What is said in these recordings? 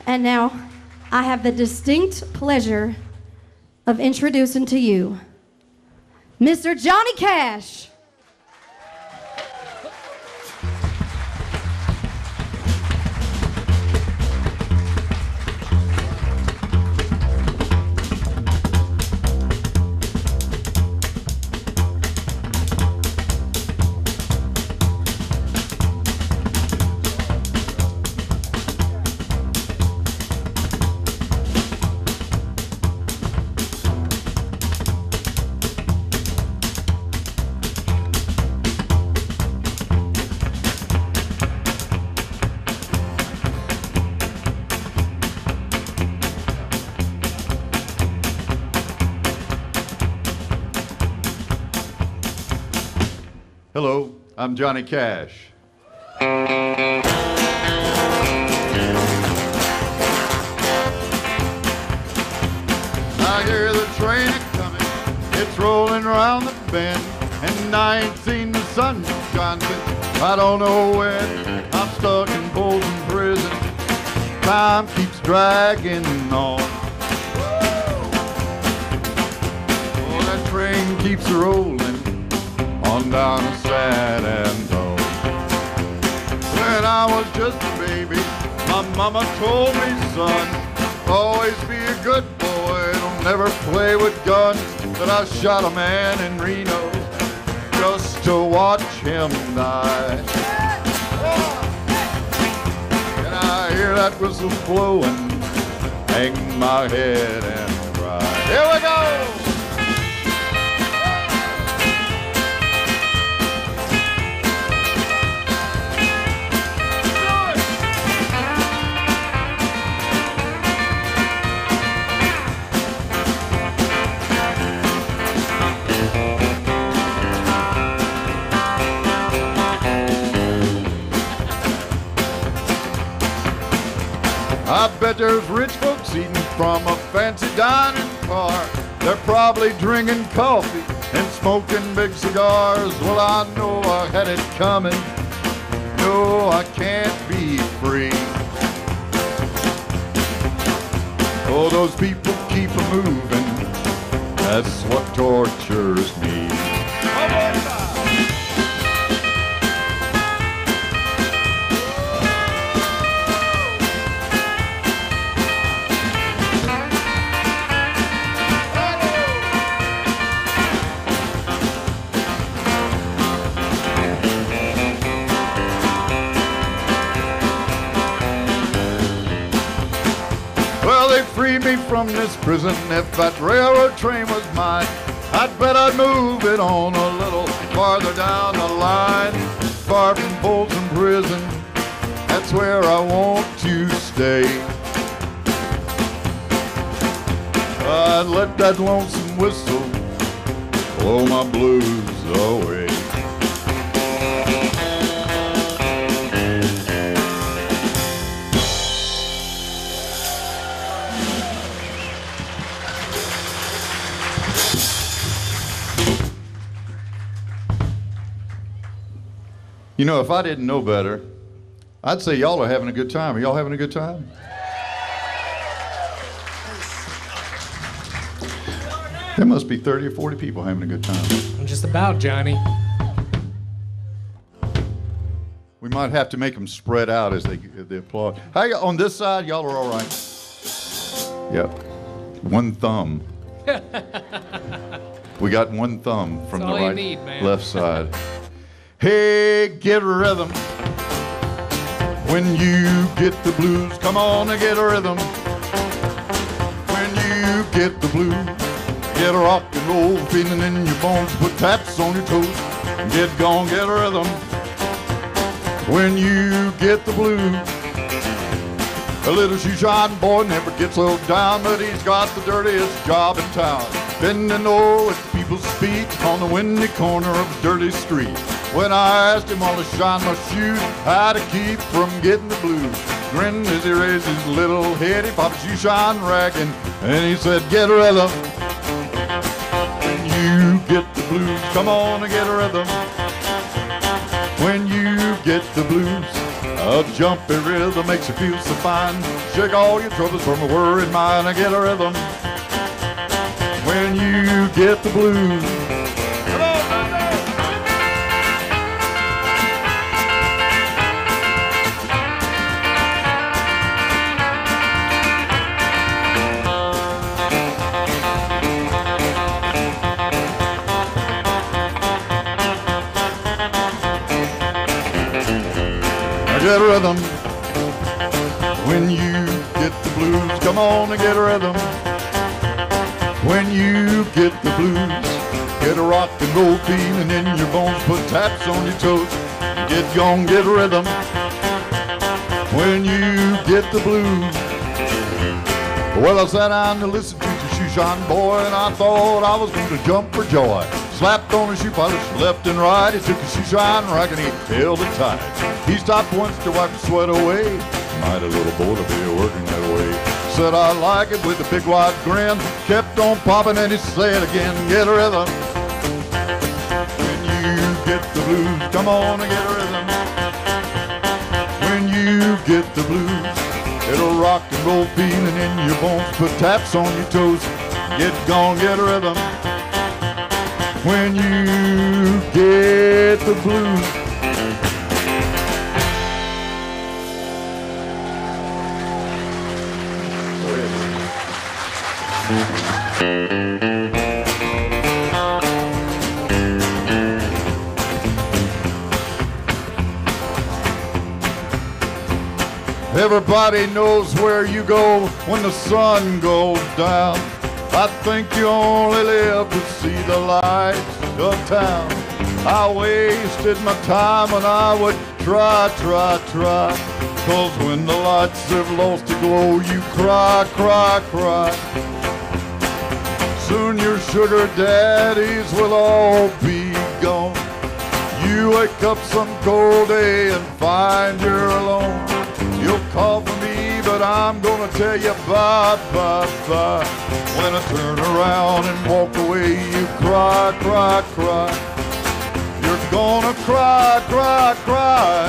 And now, I have the distinct pleasure of introducing to you Mr. Johnny Cash. Hello, I'm Johnny Cash. I hear the train coming, it's rolling around the bend, and I ain't seen the sun shine since I don't know when. I'm stuck in Folsom Prison, time keeps dragging on. Oh, that train keeps rolling on down to San Antonio. When I was just a baby, my mama told me, son, always be a good boy, don't never play with guns. That I shot a man in Reno just to watch him die. And I hear that whistle blowing, hang my head and cry. Here we go! I bet there's rich folks eating from a fancy dining car. They're probably drinking coffee and smoking big cigars. Well, I know I had it coming. No, I can't be free. Oh, those people keep moving. That's what tortures me. Free me from this prison. If that railroad train was mine, I'd bet I'd move it on a little farther down the line. Far from Folsom Prison, that's where I want to stay. I'd let that lonesome whistle blow my blues away. You know, if I didn't know better, I'd say y'all are having a good time. Are y'all having a good time? There must be 30 or 40 people having a good time. Just about, Johnny. We might have to make them spread out as they applaud. How you, on this side, y'all are all right? Yep. One thumb. We got one thumb from the right, left side. Hey, get a rhythm. When you get the blues, come on and get a rhythm. When you get the blues, get a rock and roll feeling in your bones, put taps on your toes, and get gone, get a rhythm. When you get the blues, a little shoeshine boy never gets low down, but he's got the dirtiest job in town. Bending over at people's feet on the windy corner of a dirty street. When I asked him all to shine my shoes, how to keep from getting the blues, grinned as he raised his little head. He popped a shoeshine ragging, and he said, get a rhythm. When you get the blues, come on and get a rhythm. When you get the blues, A jumpy rhythm makes you feel so fine. Shake all your troubles from a worried mind and get a rhythm when you get the blues. Come on, get a rhythm when you get the blues. Come on and get a rhythm when you get the blues. Get a rock and roll feeling in your bones. Put taps on your toes. Get gone, get a rhythm when you get the blues. Well, I sat down to listen to the shoeshine boy, and I thought I was going to jump for joy. Slapped on his shoe polish left and right. He took his shoeshine rack and he held it tight. He stopped once to wipe the sweat away. Mighty little boy to be working that way. Said I like it with a big wide grin. Kept on popping and he said again, get a rhythm when you get the blues. Come on and get a rhythm when you get the blues. It'll rock and roll feeling in your bones. Put taps on your toes. Get gone, get a rhythm when you get the blues. Everybody knows where you go when the sun goes down. I think you only live to see the lights of town. I wasted my time and I would try. Cause when the lights have lost their glow, you cry. Soon your sugar daddies will all be gone. You wake up some cold day and find you're alone. You'll call for me, but I'm gonna tell you bye. When I turn around and walk away, you cry. You're gonna cry,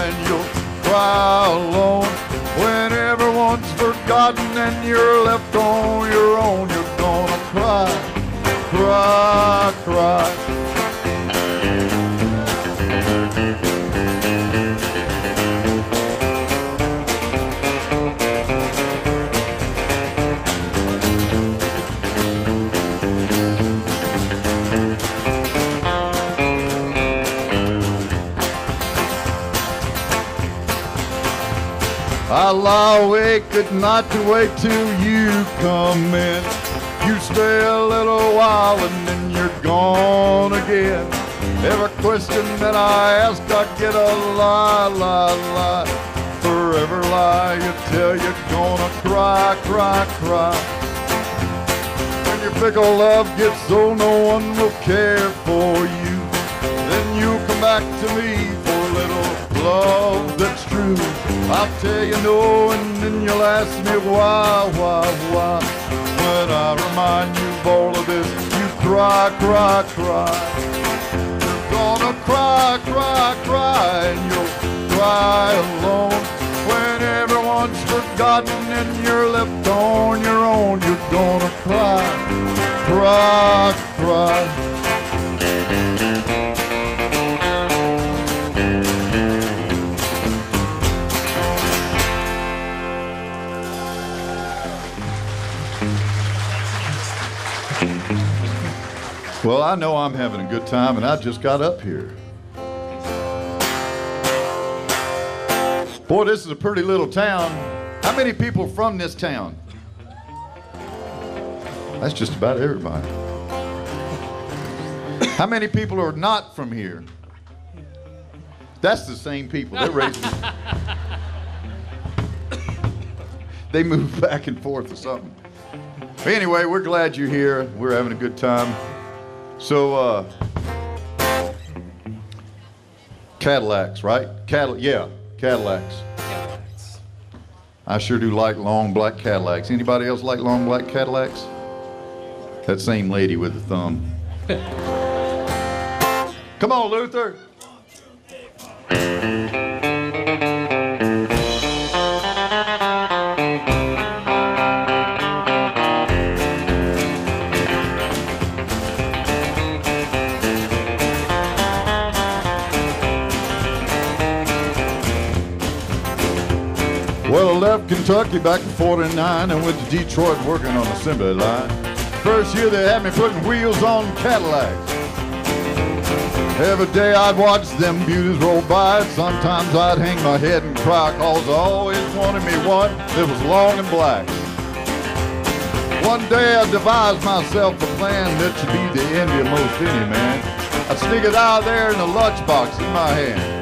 and you'll cry alone. When everyone's forgotten and you're left on your own, you're gonna cry. I lie awake at night to wait till you come in. You stay a little while and then you're gone again. Every question that I ask, I get a lie. Forever lie, you tell you're gonna cry. When your fickle love gets so no one will care for you, then you'll come back to me for a little love that's true. I'll tell you no, and then you'll ask me why. When I remind you of all of this, you cry. You're gonna cry, and you'll cry alone. When everyone's forgotten and you're left on your own, you're gonna cry. Well, I know I'm having a good time, and I just got up here. Boy, this is a pretty little town. How many people are from this town? That's just about everybody. How many people are not from here? That's the same people. They're raised. They move back and forth or something. But anyway, we're glad you're here. We're having a good time. So, Cadillacs, right? Cadillacs. I sure do like long black Cadillacs. Anybody else like long black Cadillacs? That same lady with the thumb. Come on, Luther. Kentucky back in '49 and went to Detroit working on the assembly line. First year they had me putting wheels on Cadillacs. Every day I'd watch them beauties roll by. Sometimes I'd hang my head and cry, cause I always wanted me one that was long and black. One day I devised myself a plan that should be the envy of most any man. I'd sneak it out there in a lunchbox in my hand.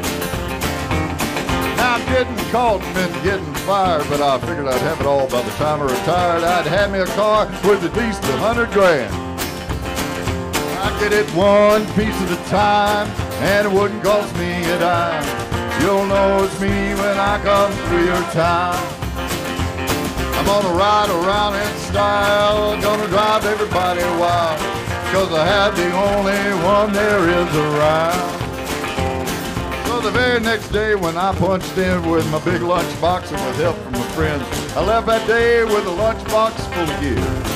Now I'm getting caught and then getting fired, but I figured I'd have it all by the time I retired. I'd have me a car with at least 100 grand. I'd get it one piece at a time, and it wouldn't cost me a dime. You'll know it's me when I come through your town. I'm gonna ride around in style, gonna drive everybody wild, cause I have the only one there is around. So the very next day when I punched in with my big lunchbox and with help from my friends, I left that day with a lunchbox full of gear.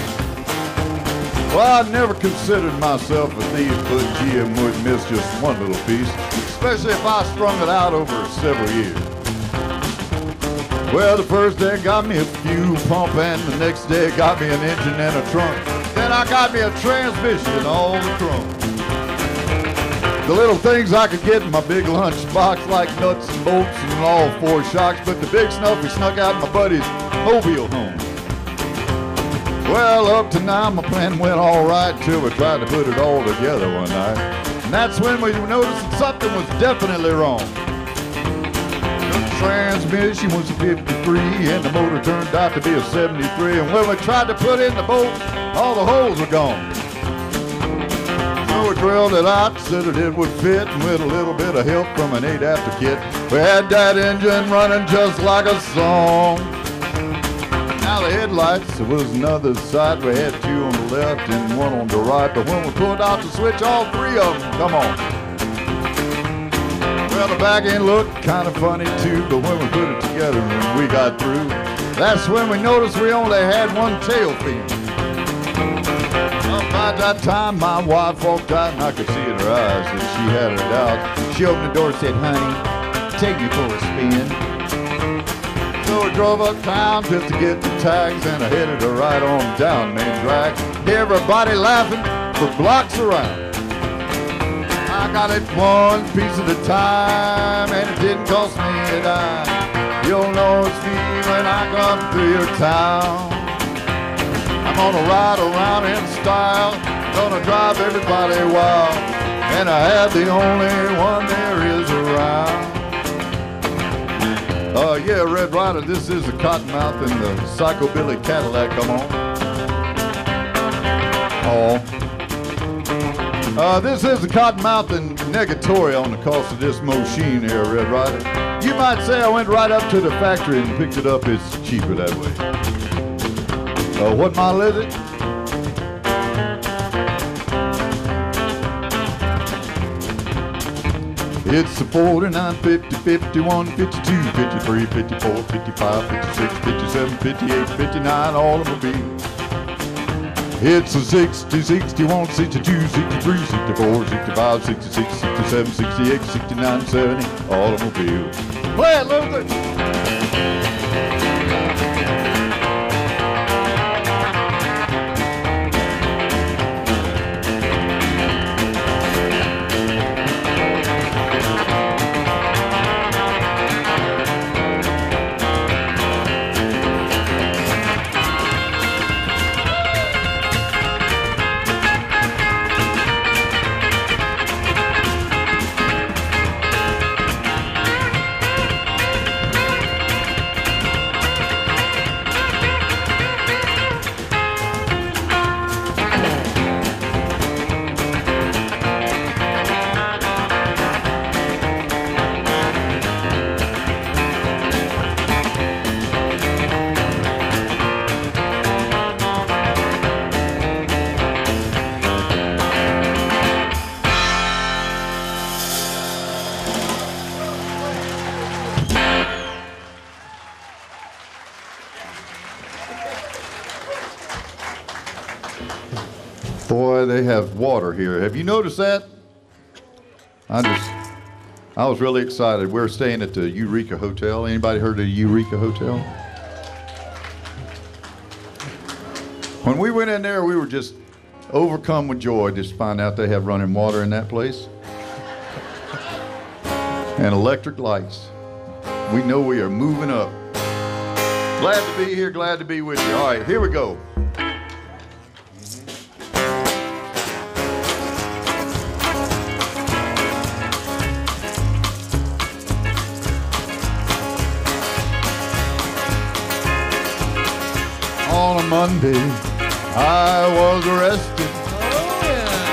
Well, I never considered myself a thief, but GM wouldn't miss just one little piece, especially if I strung it out over several years. Well, the first day got me a fuel pump, and the next day got me an engine and a trunk. Then I got me a transmission and all the trunk. The little things I could get in my big lunchbox, like nuts and bolts and all four shocks, but the big stuff we snuck out in my buddy's mobile home. Well, up to now my plan went all right till we tried to put it all together one night. And that's when we noticed that something was definitely wrong. The transmission was a 53 and the motor turned out to be a 73. And when we tried to put in the bolt, all the holes were gone. So we drilled it out so that it would fit, and with a little bit of help from an 8-after kit, we had that engine running just like a song. Now the headlights was another side. We had two on the left and one on the right, but when we pulled out the switch, all three of them come on. Well, the back end looked kind of funny too, but when we put it together and we got through, that's when we noticed we only had one tail fin. Well, by that time my wife walked out and I could see in her eyes that she had her doubts. She opened the door and said, "Honey, take me for a spin." So we drove uptown just to get the tags, and I headed her right on down Main Drag. Everybody laughing for blocks around. I got it one piece at a time, and it didn't cost me a dime. You'll know it's me when I come through your town. I'm gonna ride around in style, gonna drive everybody wild, and I have the only one there is around. Yeah, Red Rider, this is the Cottonmouth and the Psychobilly Cadillac, come on. Oh. This is the Cottonmouth and Negatory on the cost of this machine here, Red Rider. You might say I went right up to the factory and picked it up. It's cheaper that way. What model is it? It's a 49, 50, 51, 52, 53, 54, 55, 56, 57, 58, 59 automobile. It's a 60, 61, 62, 63, 64, 65, 66, 67, 68, 69, 70 automobile. Play it, Luther! Boy, they have water here. Have you noticed that? I was really excited. We're staying at the Eureka Hotel. Anybody heard of the Eureka Hotel? When we went in there, we were just overcome with joy just to find out they have running water in that place. And electric lights. We know we are moving up. Glad to be here, glad to be with you. All right, here we go. On a Monday, I was arrested.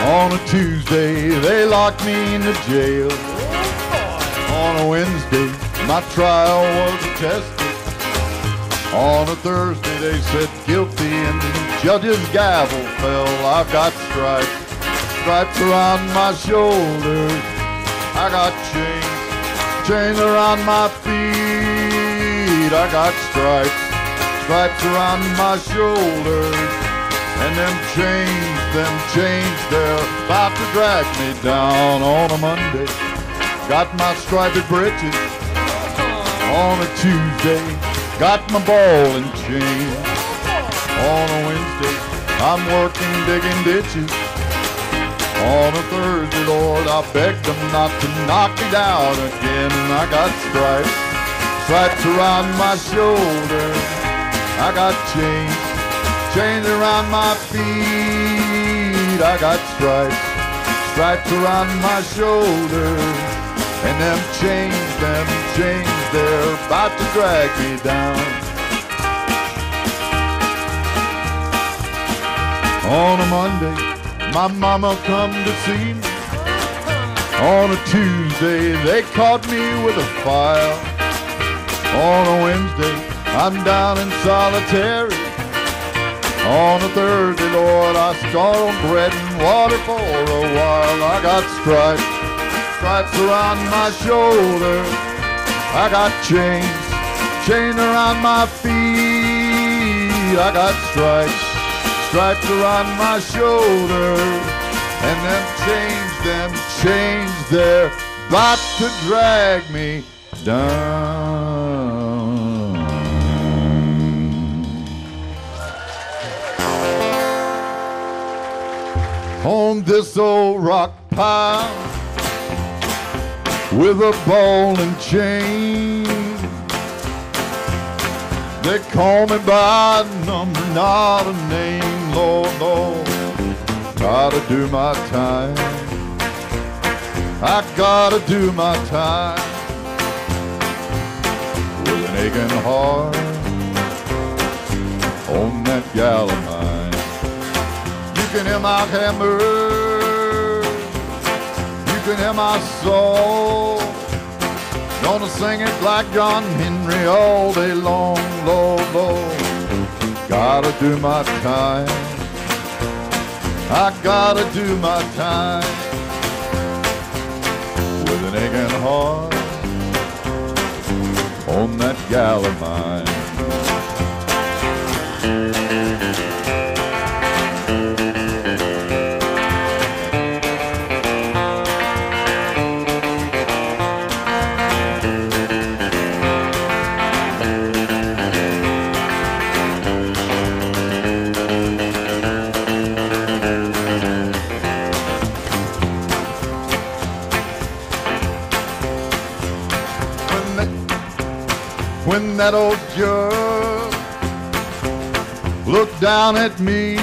On a Tuesday, they locked me into jail. On a Wednesday, my trial was attested. On a Thursday, they said guilty, and the judge's gavel fell. I've got stripes, stripes around my shoulders. I got chains, chains around my feet. I got stripes, stripes around my shoulders. And them chains, they're about to drag me down. On a Monday, got my striped breeches. On a Tuesday, got my ball and chain. On a Wednesday, I'm working digging ditches. On a Thursday, Lord, I begged them not to knock me down again. I got stripes, stripes around my shoulders. I got chains, chains around my feet. I got stripes, stripes around my shoulders. And them chains, they're about to drag me down. On a Monday, my mama come to see me. On a Tuesday, they caught me with a file. On a Wednesday, I'm down in solitary. On a Thursday, Lord, I start on bread and water for a while. I got stripes, stripes around my shoulder. I got chains, chains around my feet. I got stripes, stripes around my shoulder. And them chains, they're about to drag me down. On this old rock pile with a ball and chain, they call me by a number, not a name. Lord, Lord, gotta do my time. I gotta do my time with an aching heart on that gal of mine. You can hear my hammer, you can hear my soul. Gonna sing it like John Henry all day long. Lord, Lord, gotta do my time. I gotta do my time with an aching heart on that gal of mine. When that old judge looked down at me,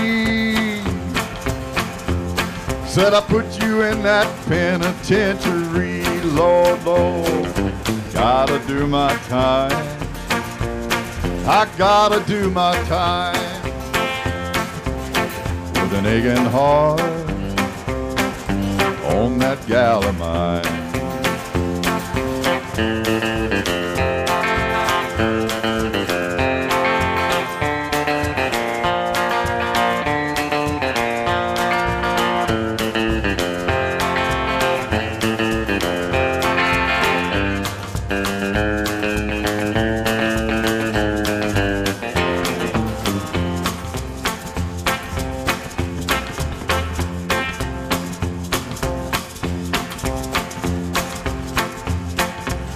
said, I put you in that penitentiary. Lord, Lord, gotta do my time. I gotta do my time with an aching heart on that gal of mine.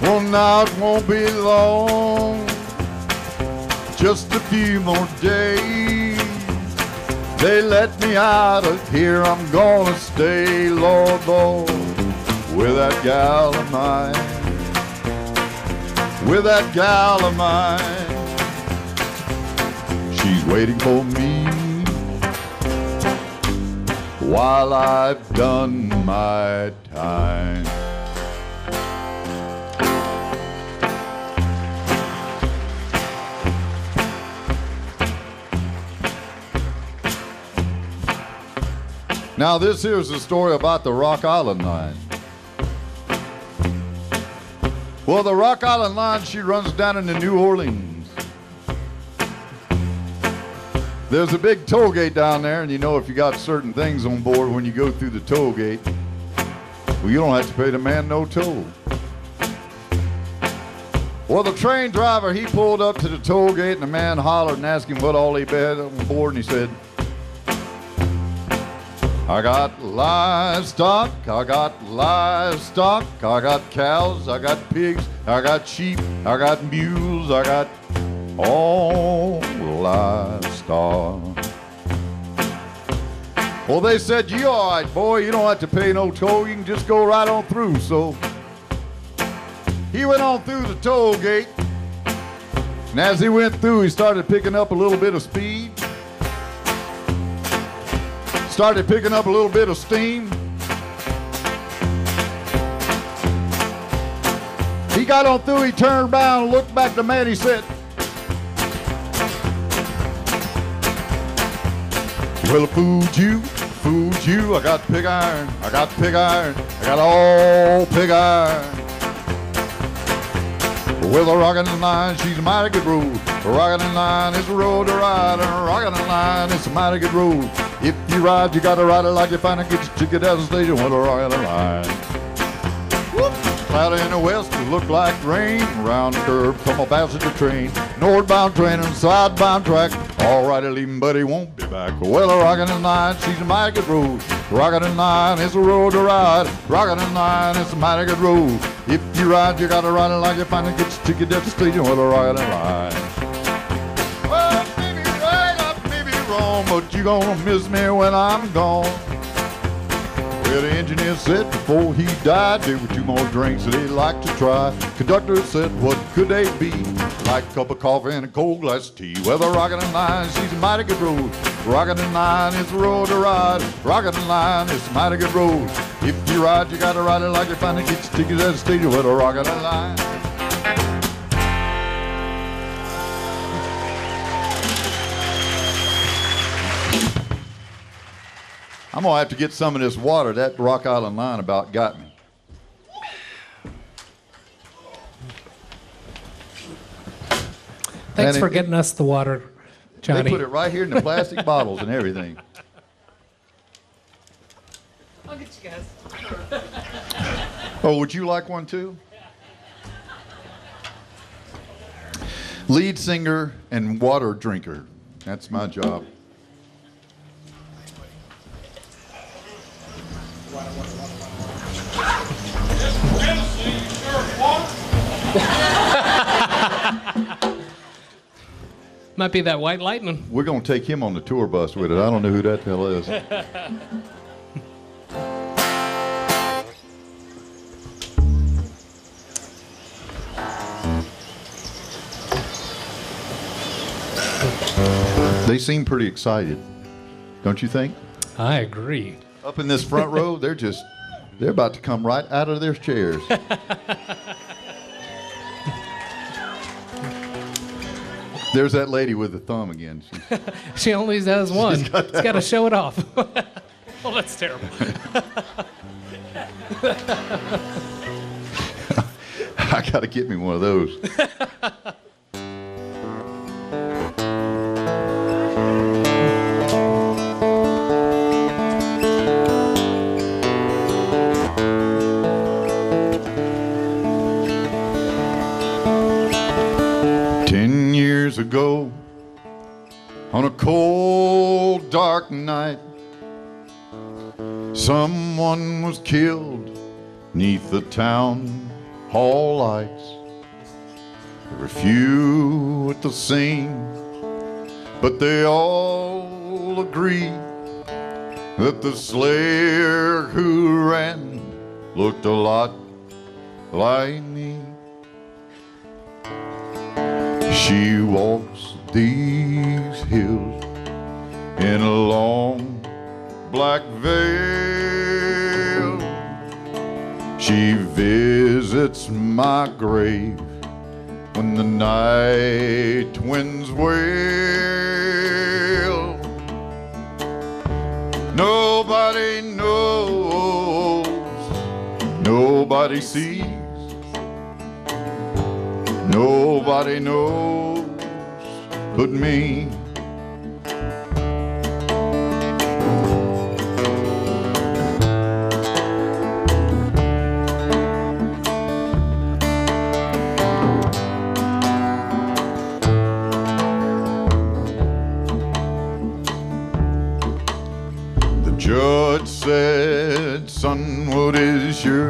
Well, now it won't be long, just a few more days. They let me out of here, I'm gonna stay, Lord, Lord, with that gal of mine, with that gal of mine. She's waiting for me while I've done my time. Now this here's a story about the Rock Island Line. Well, the Rock Island Line, she runs down into New Orleans. There's a big toll gate down there, and you know if you got certain things on board when you go through the toll gate, well, you don't have to pay the man no toll. Well, the train driver, he pulled up to the toll gate, and the man hollered and asked him what all he had on board, and he said, I got livestock, I got livestock, I got cows, I got pigs, I got sheep, I got mules, I got all livestock. Well, they said, you all right, boy, you don't have to pay no toll, you can just go right on through. So he went on through the toll gate, and as he went through, he started picking up a little bit of speed. Started picking up a little bit of steam. He got on through, he turned around and looked back at the man, he said, well, fooled you, I got pig iron, I got pig iron, I got all pig iron. Well, the rockin' line, she's a mighty good road. The rockin' line is a road to ride, and a rockin' line is a mighty good road. If you ride, you gotta ride it like you find it, get your ticket at the station with a rockin' line. Whoop. Cloudy in the west, it look like rain. Round the curve, come a passenger train. Northbound train and southbound track. All righty, leaving, but he won't be back. Well, the rockin' line, she's a mighty good road. Rockin' line is a road to ride. Rockin' line is a mighty good road. If you ride, you gotta ride it like you find it, get your ticket at the station with a rockin' line. Well, maybe right up, maybe wrong, but you gonna miss me when I'm gone. Well, the engineer said before he died, there were 2 more drinks that he'd like to try. Conductor said, what could they be? Like a cup of coffee and a cold glass of tea. Well, the rockin' line, she's a mighty good road. Rockin' line is a road to ride. Rockin' line is a mighty good road. If you ride, you gotta ride it like you find it, get your tickets at the station with a rockin' line. I'm gonna have to get some of this water. That Rock Island Line about got me. Thanks for getting us the water, Johnny. They put it right here in the plastic bottles and everything. I'll get you guys. Oh, would you like one too? Lead singer and water drinker. That's my job. Might be that White Lightning. We're going to take him on the tour bus with it. I don't know who that hell is. They seem pretty excited, don't you think? I agree. Up in this front row, they're about to come right out of their chairs. There's that lady with the thumb again. She only has one. She's got to show it off. Oh, that's terrible. I got to get me one of those. Ago, on a cold, dark night, someone was killed neath the town hall lights. There were few at the scene, but they all all agree that the slayer who ran looked a lot like me. She walks these hills in a long black veil. She visits my grave when the night winds wail. Nobody knows, nobody sees, nobody knows but me. Judge said, son, what is your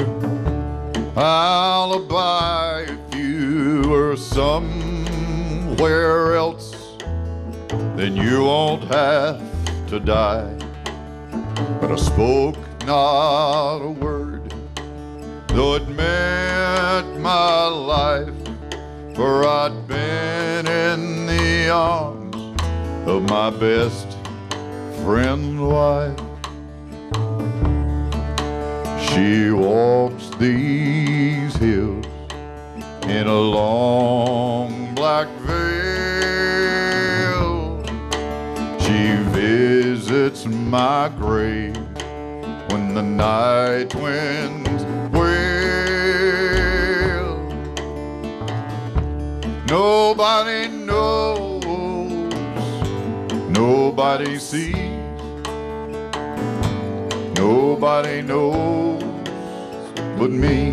alibi? If you were somewhere else, then you won't have to die. But I spoke not a word, though it meant my life, for I'd been in the arms of my best friend's wife. She walks these hills in a long black veil. She visits my grave when the night winds wail. Nobody knows, nobody sees, nobody knows but me.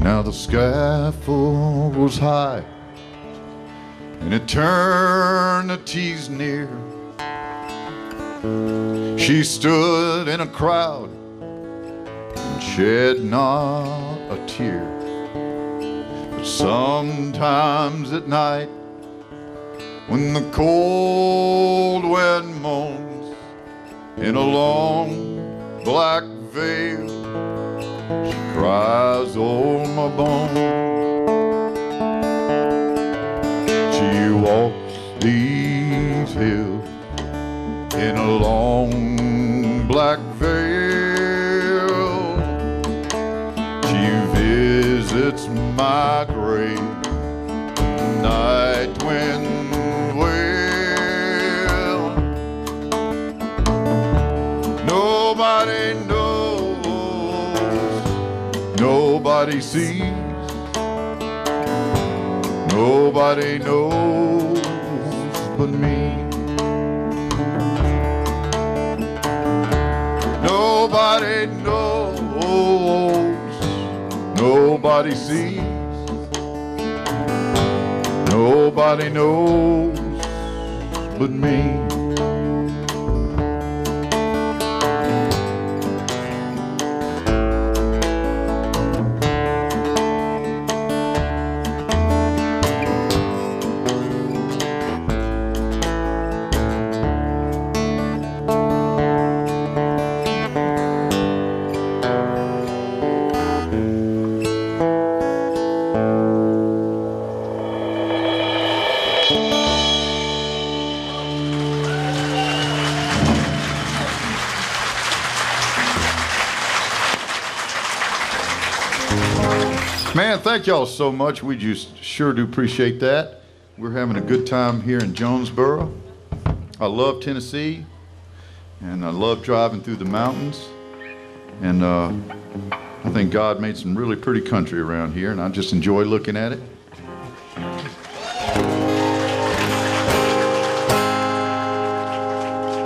Now the scaffold was high and eternity's near. She stood in a crowd and shed not a tear. But sometimes at night, when the cold wind moans in a long black veil, she cries, oh my bones. She walks these hills in a long black veil. She visits my grave, night wind wail. Nobody knows, nobody sees, nobody knows but me. Nobody knows, nobody sees, nobody knows but me. Man, thank y'all so much. We just sure do appreciate that. We're having a good time here in Jonesborough. I love Tennessee, and I love driving through the mountains. And I think God made some really pretty country around here, and I just enjoy looking at it.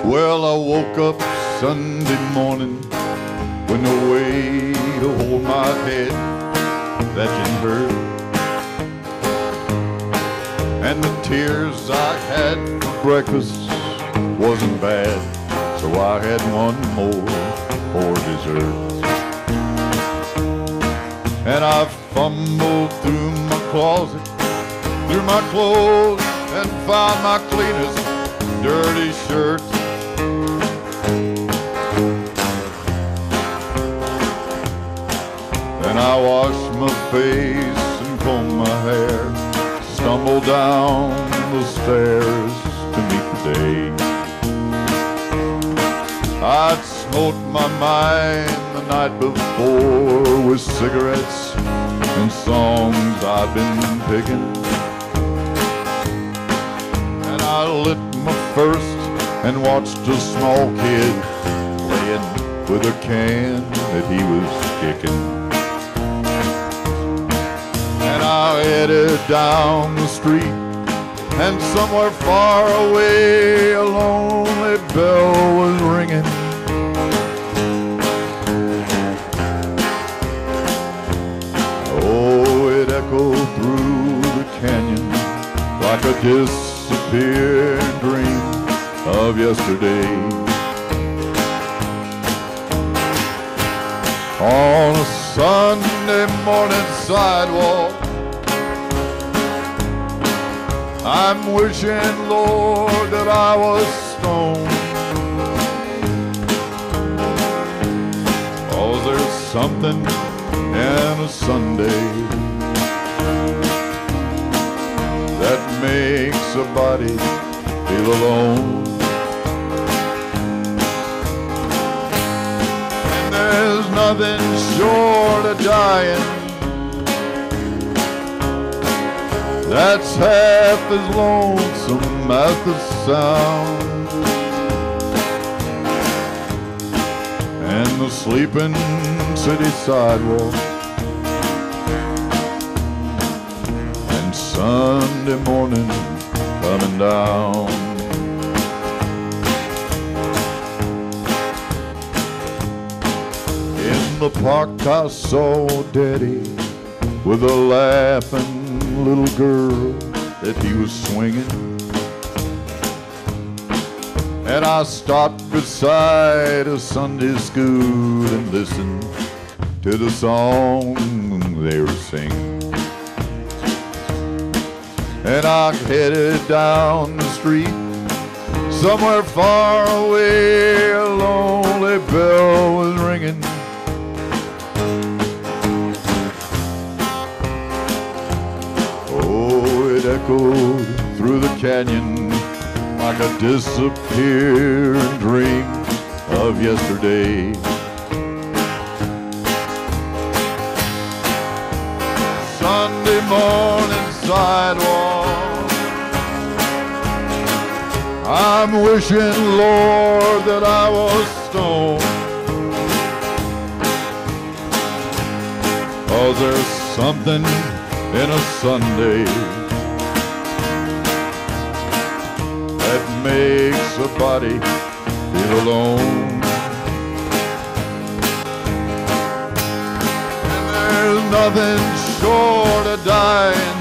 Well, I woke up Sunday morning with no way to hold my head. That didn't hurt. and the tears I had for breakfast wasn't bad, so I had one more for dessert. And I fumbled through my closet, through my clothes, and found my cleanest dirty shirt. And I washed my face and combed my hair, stumbled down the stairs to meet the day. I'd smoked my mind the night before with cigarettes and songs I'd been picking. And I lit my first and watched a small kid playing with a can that he was kicking. And I headed down the street, and somewhere far away a lonely bell was ringing. Oh, it echoed through the canyon like a disappearing dream of yesterday. On a Sunday morning sidewalk, I'm wishing, Lord, that I was stoned. Oh, there's something in a Sunday that makes a body feel alone. And there's nothing short of dying that's half as lonesome as the sound. And the sleeping city sidewalk, and Sunday morning coming down. In the park I saw Daddy with a laughing little girl that he was swinging. And I stopped beside a Sunday school and listened to the song they were singing. And I headed down the street, somewhere far away a lonely bell was ringing. Echoed through the canyon like a disappearing dream of yesterday. Sunday morning sidewalk, I'm wishing, Lord, that I was stoned. 'Cause there's something in a Sunday that makes a body feel alone. And there's nothing short of dying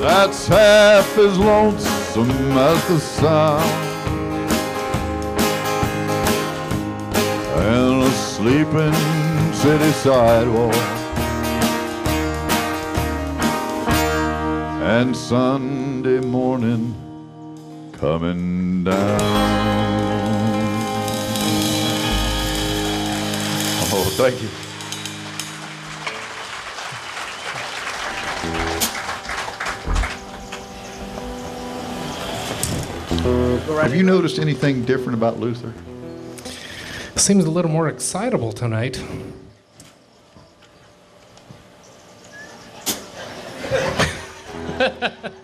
that's half as lonesome as the sound. And a sleeping city sidewalk, and Sunday morning coming down. Oh, thank you. Have you noticed anything different about Luther? Seems a little more excitable tonight.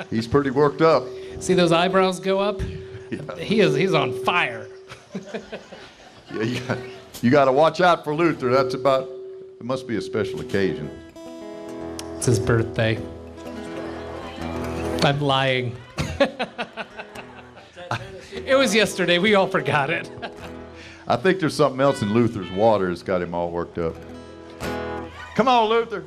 He's pretty worked up. See those eyebrows go up? Yeah. He's on fire. Yeah, you got to watch out for Luther. That's about, it must be a special occasion. It's his birthday. I'm lying. It was yesterday. We all forgot it. I think there's something else in Luther's water that's got him all worked up. Come on, Luther.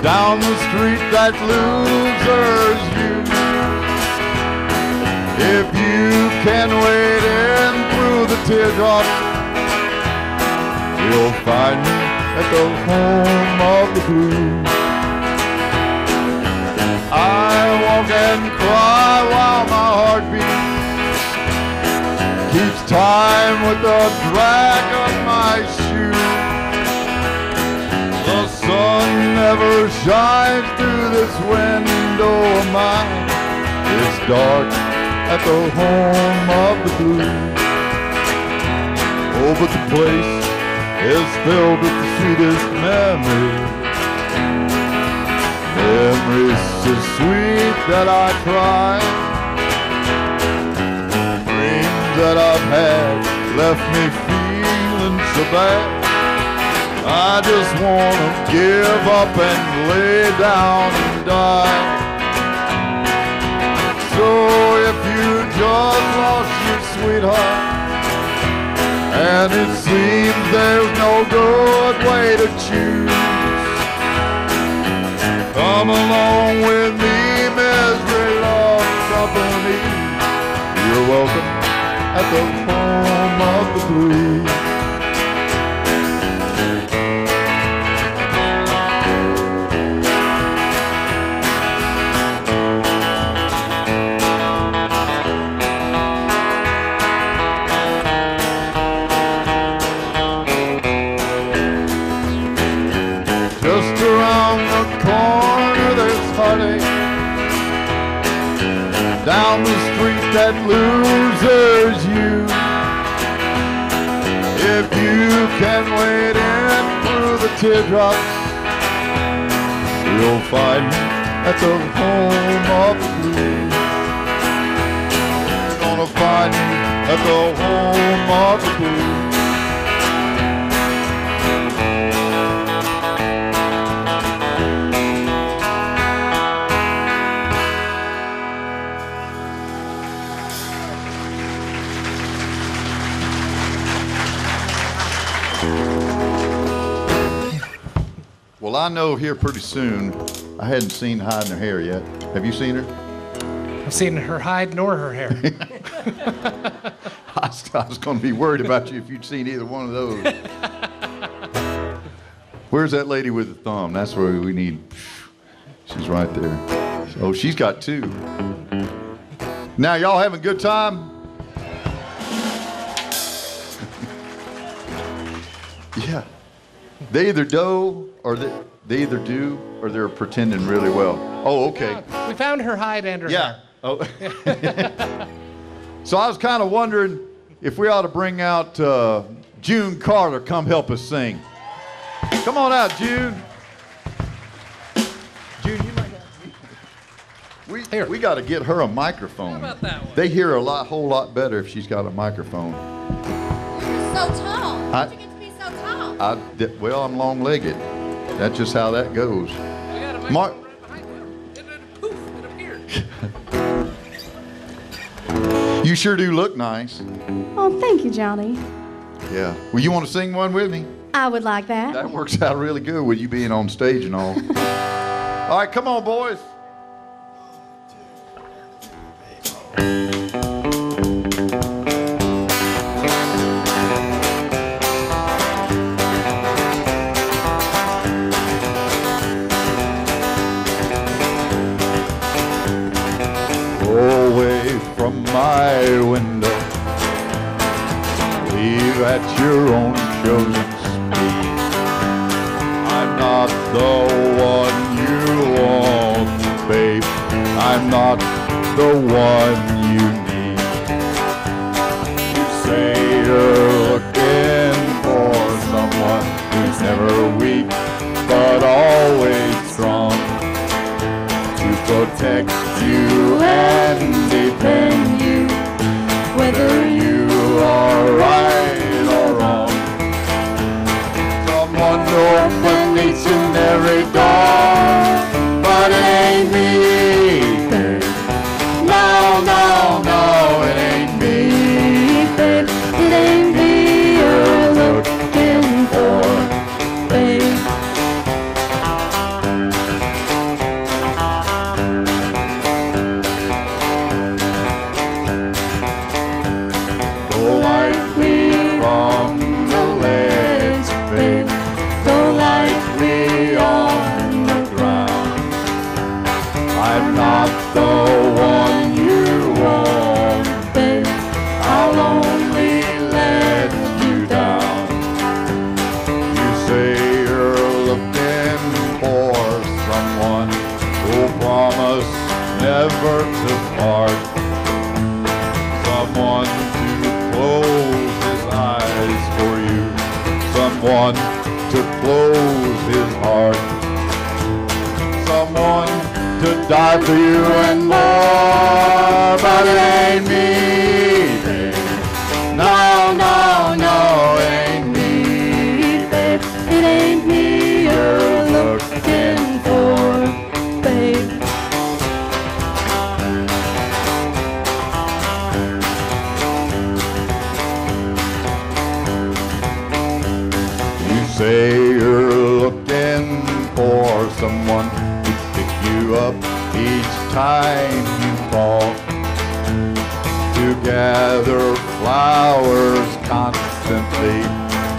down the street that losers use. If you can wade in through the teardrops, you'll find me at the home of the blues. I walk and cry while my heart beats, keeps time with the drag of my shoe. The sun never shines through this window of mine. It's dark at the home of the blues. Oh, but the place is filled with the sweetest memories. Memories so sweet that I cry. Dreams that I've had left me feeling so bad. I just wanna give up and lay down and die. So if you just lost your sweetheart, and it seems there's no good way to choose, come along with me, misery loves company. You're welcome at the home of the blues. Just around the corner there's heartache, down the street that losers you. If you can wade in through the teardrops, you'll find me at the home of the blues. You're gonna find me at the home of the blues. Well, I know here pretty soon. I hadn't seen hide in her hair yet. Have you seen her? I've seen her hide nor her hair. I was going to be worried about you if you'd seen either one of those. Where's that lady with the thumb? That's where we need. She's right there. Oh, she's got two. Now, y'all having a good time? Yeah. They either do or they either do or they're pretending really well. Oh, okay. We found her hide and her hair. Oh. So I was kind of wondering if we ought to bring out June Carter, come help us sing. Come on out, June. June, you might have. We got to get her a microphone. How about that one? They hear a whole lot better if she's got a microphone. You're so tall. How'd you get to be so tall? Well, I'm long-legged. That's just how that goes. We got a Mark. microphone right behind you. And then poof, it appeared. You sure do look nice. Oh, thank you, Johnny. Yeah. Well, you want to sing one with me? I would like that. That works out really good with you being on stage and all. All right, come on, boys. Away from my window, leave at your own chosen speed. I'm not the one you want, babe. I'm not the one you need. You say you're looking for someone who's never weak, but always strong, to protect you and defend you, whether you are right or wrong. Someone to open each and every door, but it ain't me. No, no, no, it ain't me, babe. It ain't me you're looking for, babe. never to part. Someone to close his eyes for you. Someone to close his heart. Someone to die for you and more, but it ain't me, babe. No, no, no, it ain't me, babe. It ain't me you're looking for, babe. You say you're looking for someone to pick you up each time you fall, to gather flowers constantly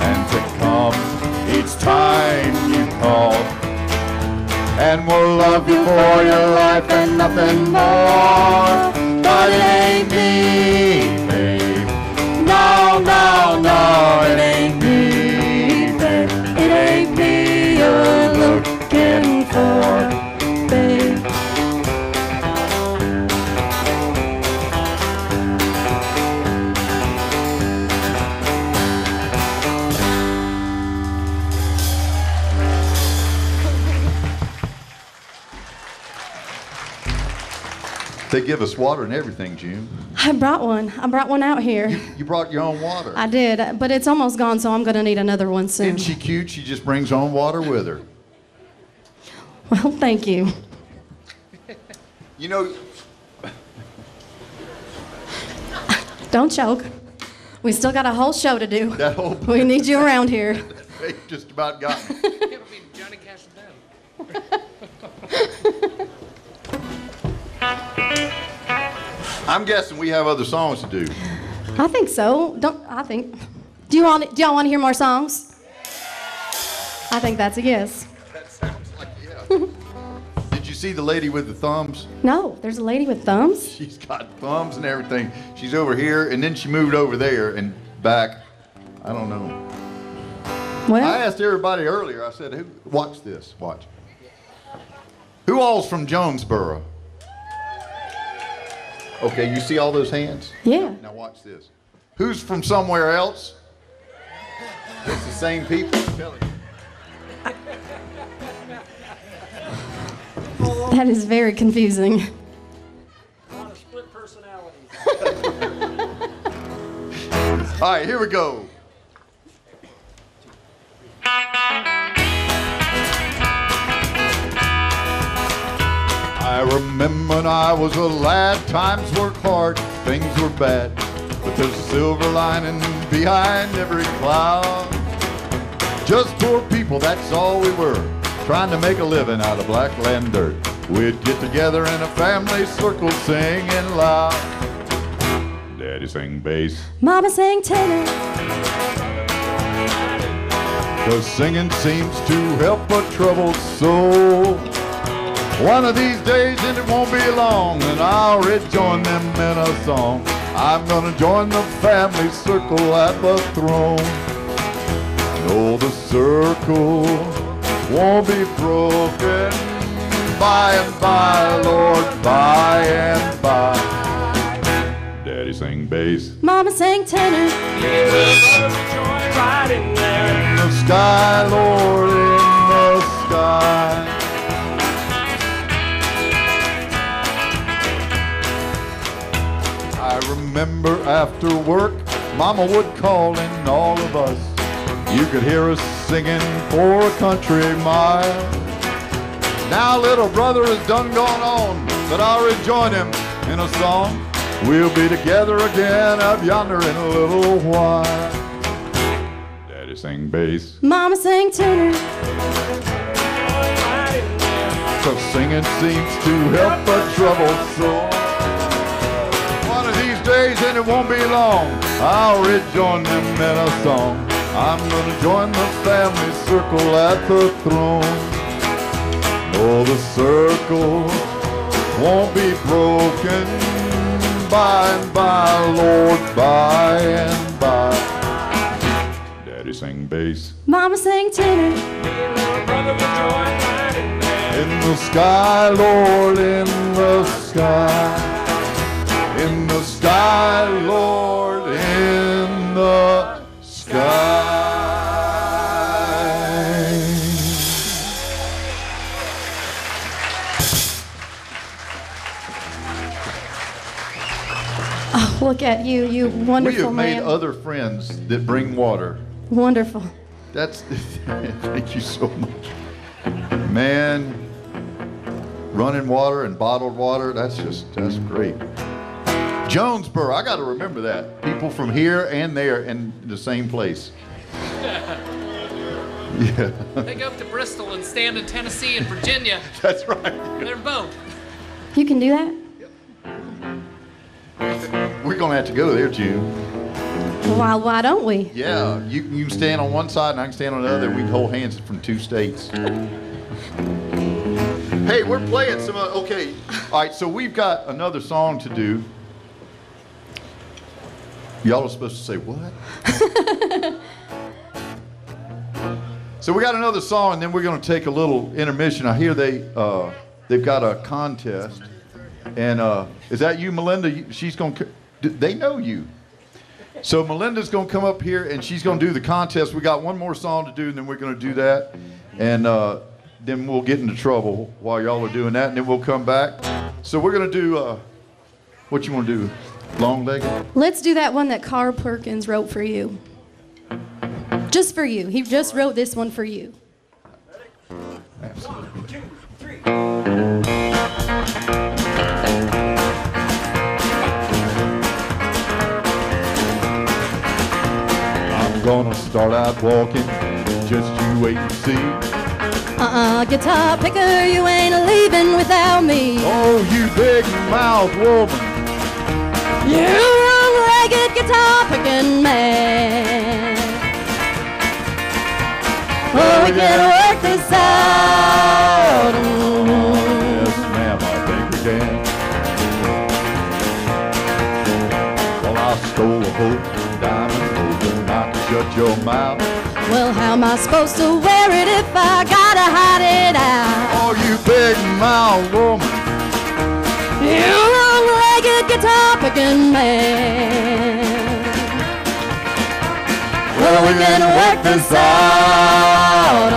and to come each time you call, and will love you for your life and nothing more. But it ain't me, babe. No, no, no, it ain't me, babe. It ain't me you're looking for, babe. They give us water and everything, June. I brought one. I brought one out here. You brought your own water. I did, but it's almost gone, so I'm going to need another one soon. Isn't she cute? She just brings her own water with her. Well, thank you. You know, Don't choke. We still got a whole show to do. that whole We need you around here. they just about got me. It'll be Johnny Cash then. I'm guessing we have other songs to do. I think so. Do y'all want to hear more songs? I think that's a yes. That sounds like, yeah. Did you see the lady with the thumbs? No, there's a lady with thumbs. She's got thumbs and everything. She's over here, and then she moved over there and back. I don't know. Well, I asked everybody earlier, I said, "Who? Watch this, watch. Who all's from Jonesborough?" Okay, you see all those hands? yeah. Now watch this. Who's from somewhere else? It's the same people. I'm telling you. That is very confusing. A lot of split personalities. All right, here we go. I remember when I was a lad, times were hard, things were bad, but there's a silver lining behind every cloud. Just poor people, that's all we were, trying to make a living out of black land dirt. We'd get together in a family circle singing loud. Daddy sang bass, Mama sang tenor. 'cause singing seems to help a troubled soul. One of these days, and it won't be long, and I'll rejoin them in a song. I'm gonna join the family circle at the throne. No, the circle won't be broken. By and by, Lord, by and by. Daddy sang bass. Mama sang tenor. Right in there. In the sky, Lord, in the sky. I remember after work, Mama would call in all of us. You could hear us singing for a country mile. Now little brother is done gone on, but I'll rejoin him in a song. We'll be together again up yonder in a little while. Daddy sang bass, Mama sang tenor. Right in there. 'cause singing seems to help a troubled soul. One of these days, and it won't be long, I'll rejoin them in a song. I'm gonna join the family circle at the throne. Oh, the circle won't be broken. By and by, Lord, by and by. Daddy sang bass, Mama sang tenor. Me and little brother were joined right in there. in the the sky, Lord, in the sky. In the sky, Lord, in the sky. Oh, look at you, you wonderful man. We have made other friends that bring water. Wonderful. That's, thank you so much. Man, running water and bottled water, that's great. Jonesborough, I got to remember that. People from here and there in the same place. Yeah. They go up to Bristol and stand in Tennessee and Virginia. That's right. They're both. You can do that? We're going to have to go there, June. Why don't we? Yeah, you can stand on one side and I can stand on the other, and we can hold hands from 2 states. Hey, we're playing some, okay. All right, so we've got another song to do. Y'all are supposed to say, what? So we got another song, and then we're going to take a little intermission. I hear they've got a contest. And is that you, Melinda? She's going to, they know you. So Melinda's going to come up here, and she's going to do the contest. We got one more song to do, and then we're going to do that. And then we'll get into trouble while y'all are doing that, and then we'll come back. So we're going to do, what you want to do? Long-legged? Let's do that one that Carl Perkins wrote for you. Just for you. He just wrote this one for you. Absolutely. 1, 2, 3. I'm gonna start out walking, just you wait and see. Guitar picker, you ain't leaving without me. Oh, you big mouth woman. You long-legged guitar picking man. Oh, we can work this out. Yes, ma'am, I think we can. Well, I stole a hope diamond, hoping not to shut your mouth. Well, how am I supposed to wear it if I gotta hide it out? Oh, you big mouth woman. You long-legged guitar picking man. Well, we can work this out.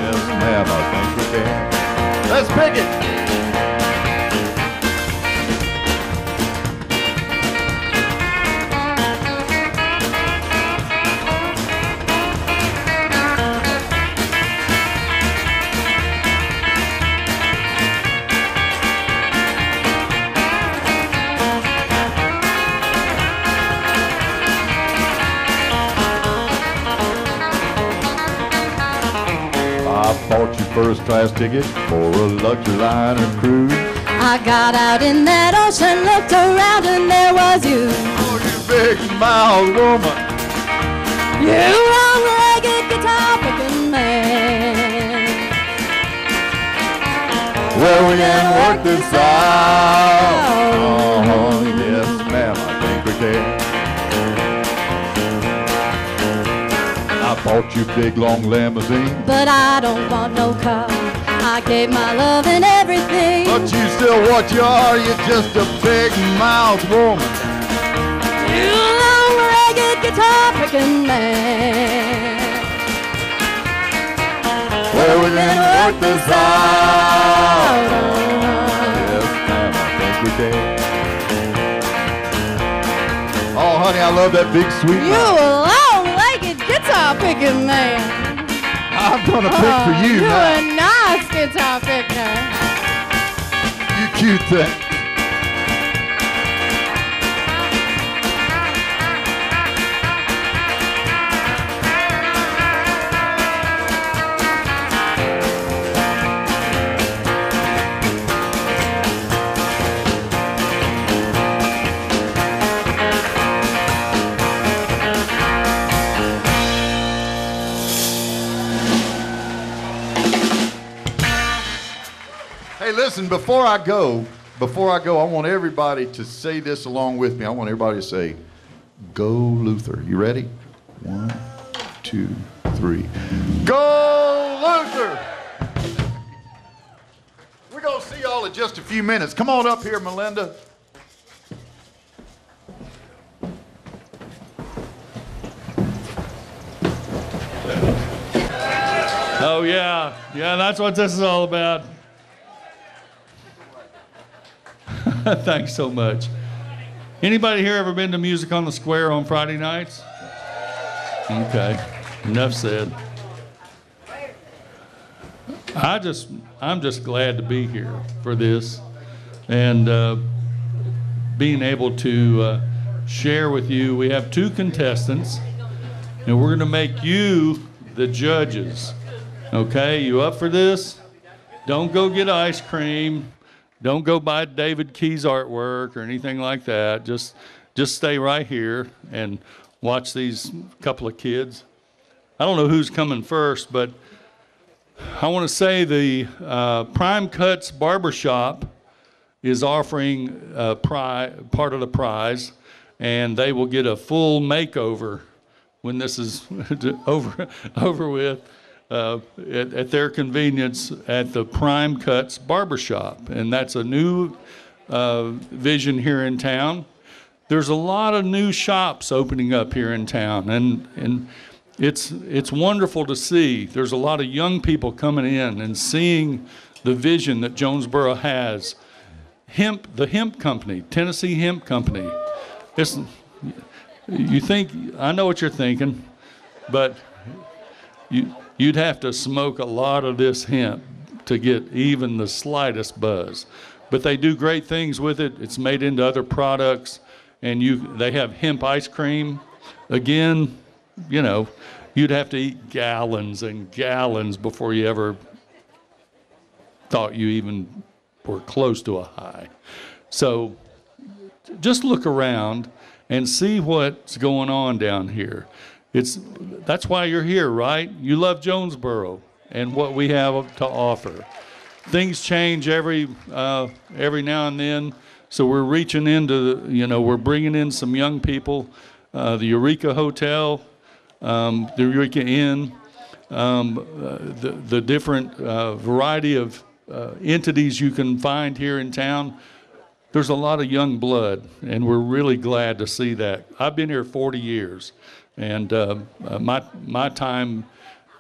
Yes, ma'am, I think we can. Let's pick it. I bought you first class ticket for a luxury liner cruise. I got out in that ocean, looked around, and there was you. Oh, you big mouth woman. You long-legged guitar picking man. Well, we can work this out. Oh, yes, ma'am, I think we can. I bought you a big long limousine, But I don't want no car. I gave my love and everything. but you still what you are, you're just a big mouth woman. You long-legged guitar picking man. Well, we can work this out. Yes, ma'am, I think we can. Oh, honey, I love that big sweet You mouth. a long-legged guitar picking man. I'm gonna pick for you You're now. a nice guitar picker. You cute thing. Hey, listen, before I go, I want everybody to say this along with me. I want everybody to say, "Go Luther." You ready? 1, 2, 3. Go Luther! See y'all in just a few minutes. Come on up here, Melinda. Oh, yeah. Yeah, that's what this is all about. Thanks so much. Anybody here ever been to Music on the Square on Friday nights? Okay, enough said. I'm just glad to be here for this and being able to share with you. We have 2 contestants, and we're going to make you the judges. Okay, you up for this? Don't go get ice cream. Don't go buy David Key's artwork or anything like that. Just stay right here and watch these couple of kids. I don't know who's coming first, but I want to say the Prime Cuts Barbershop is offering part of the prize, and they will get a full makeover when this is over with. At their convenience at the Prime Cuts Barbershop. And that's a new vision here in town. There's a lot of new shops opening up here in town, and it's wonderful to see. There's a lot of young people coming in and seeing the vision that Jonesborough has. The hemp company, Tennessee Hemp Company. I know what you're thinking, but you'd have to smoke a lot of this hemp to get even the slightest buzz. But they do great things with it. It's made into other products, and they have hemp ice cream. Again, you'd have to eat gallons and gallons before you ever thought you even were close to a high. So just look around and see what's going on down here. That's why you're here, right? You love Jonesborough and what we have to offer. Things change every now and then, so we're reaching into, we're bringing in some young people. The Eureka Hotel, the Eureka Inn, the different variety of entities you can find here in town. There's a lot of young blood, and we're really glad to see that. I've been here 40 years. And my time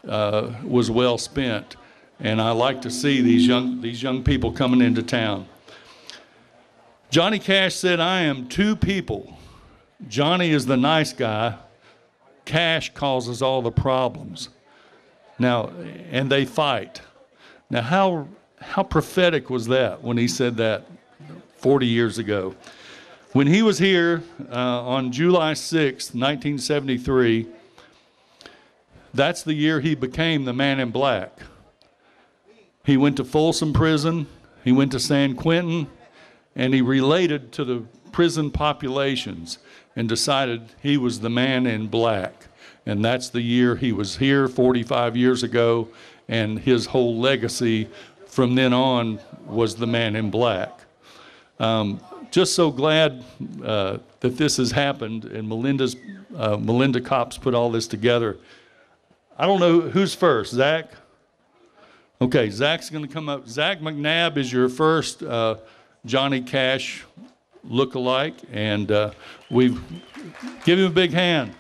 was well spent, and I like to see these young people coming into town. Johnny Cash said, "I am 2 people. Johnny is the nice guy. Cash causes all the problems." Now, and they fight. Now, how prophetic was that when he said that 40 years ago? When he was here on July 6th, 1973, that's the year he became the Man in Black. He went to Folsom Prison, he went to San Quentin, and he related to the prison populations and decided he was the Man in Black. And that's the year he was here 45 years ago, and his whole legacy from then on was the Man in Black. Just so glad that this has happened, and Melinda Copps put all this together. I don't know who's first. Zach? Okay, Zach's going to come up. Zach McNabb is your first Johnny Cash look-alike, and give him a big hand.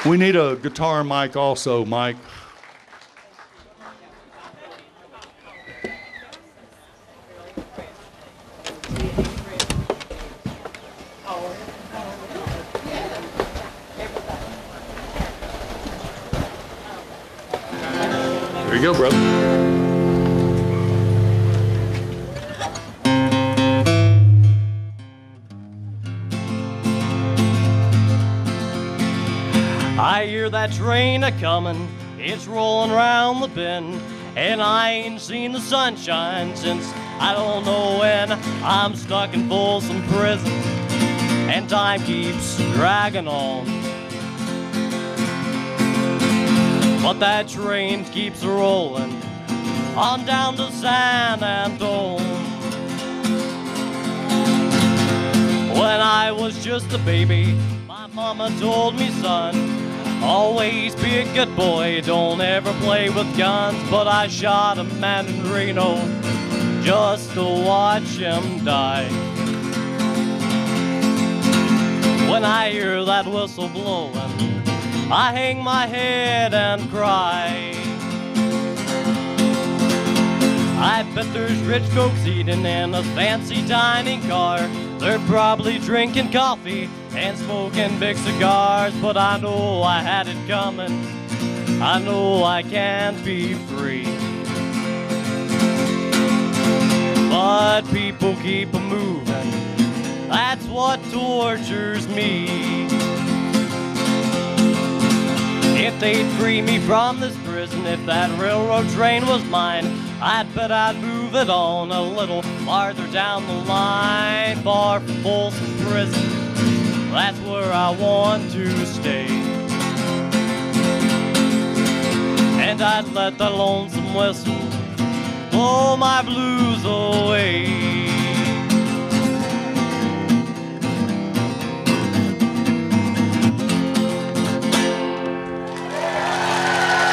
We need a guitar mic also, Mike. There you go, bro. I hear that train a-comin', it's rolling round the bend, and I ain't seen the sunshine since I don't know when. I'm stuck in Folsom Prison, and time keeps dragging on. But that train keeps rolling on down to San Antone. When I was just a baby, my mama told me, son, Always be a good boy, don't ever play with guns. But I shot a man in Reno just to watch him die. When I hear that whistle blowing, I hang my head and cry. I bet there's rich folks eating in a fancy dining car. They're probably drinking coffee and smoking big cigars. But I know I had it coming, I know I can't be free. But people keep moving, that's what tortures me. If they'd free me from this prison, if that railroad train was mine, I'd bet I'd move it on a little farther down the line. Far from Folsom Prison, that's where I want to stay. And I'd let the lonesome whistle blow my blues away.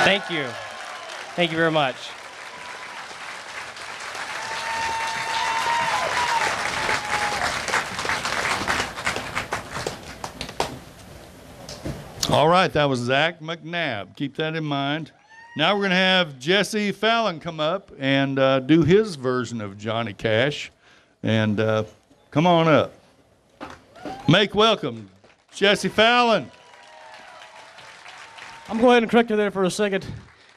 Thank you. Thank you very much. All right, that was Zach McNabb. Keep that in mind. Now we're going to have Jesse Fallon come up and do his version of Johnny Cash. And come on up. Make welcome, Jesse Fallon. I'm going to go ahead and correct you there for a second.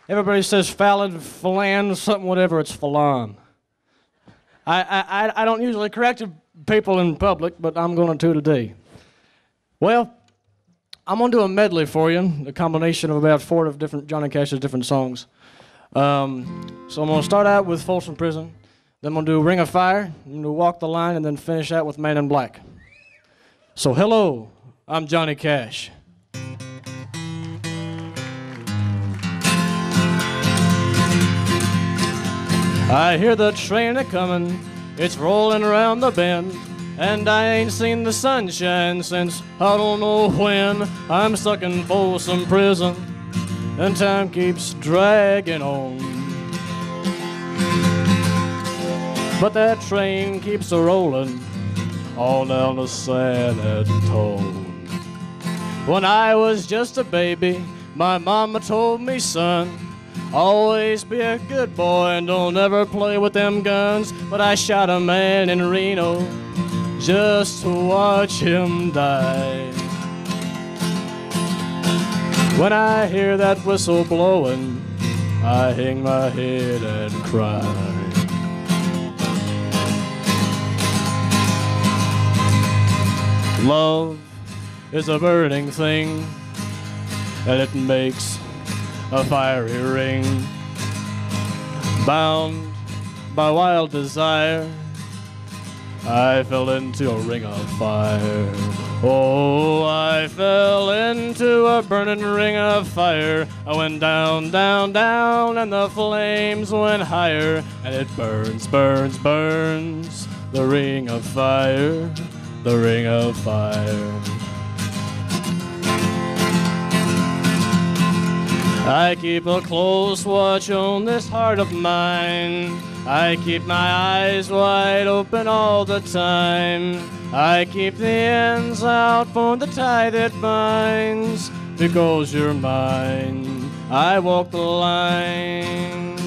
Everybody says Fallon, Fallon, something, whatever. It's Fallon. I don't usually correct people in public, but I'm going to today. Well, I'm going to do a medley for you, a combination of about 4 of different Johnny Cash's different songs. So I'm going to start out with Folsom Prison, then I'm going to do Ring of Fire, I'm going to Walk the Line, and then finish out with Man in Black. So hello, I'm Johnny Cash. I hear the train a-comin', it's rolling around the bend, and I ain't seen the sunshine since I don't know when. I'm stuck in Folsom Prison, and time keeps dragging on. But that train keeps a-rollin' all down the San Antone. When I was just a baby, my mama told me, son, always be a good boy and don't ever play with them guns. But I shot a man in Reno just to watch him die. When I hear that whistle blowing, I hang my head and cry. Love is a burning thing, and it makes a fiery ring. Bound by wild desire, I fell into a ring of fire. Oh, I fell into a burning ring of fire. I went down, down, down, and the flames went higher. And it burns, burns, burns, the ring of fire, the ring of fire. I keep a close watch on this heart of mine. I keep my eyes wide open all the time. I keep the ends out for the tie that binds. Because you're mine, I walk the line.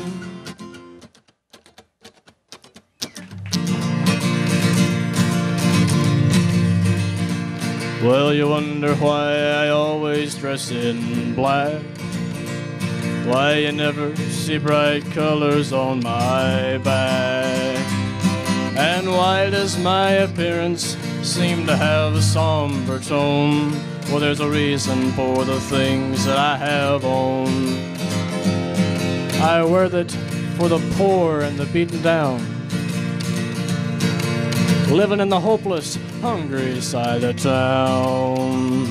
Well, you wonder why I always dress in black. Why you never see bright colors on my back? And why does my appearance seem to have a somber tone? Well, there's a reason for the things that I have on. I wear that for the poor and the beaten down, living in the hopeless, hungry side of town.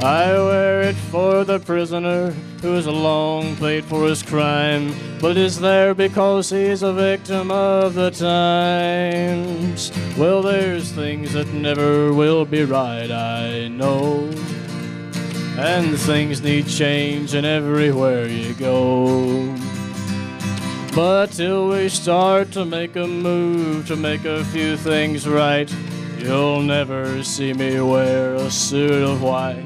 I wear it for the prisoner who's long paid for his crime, but is there because he's a victim of the times. Well, there's things that never will be right, I know. and things need changing everywhere you go. But till we start to make a move to make a few things right, you'll never see me wear a suit of white.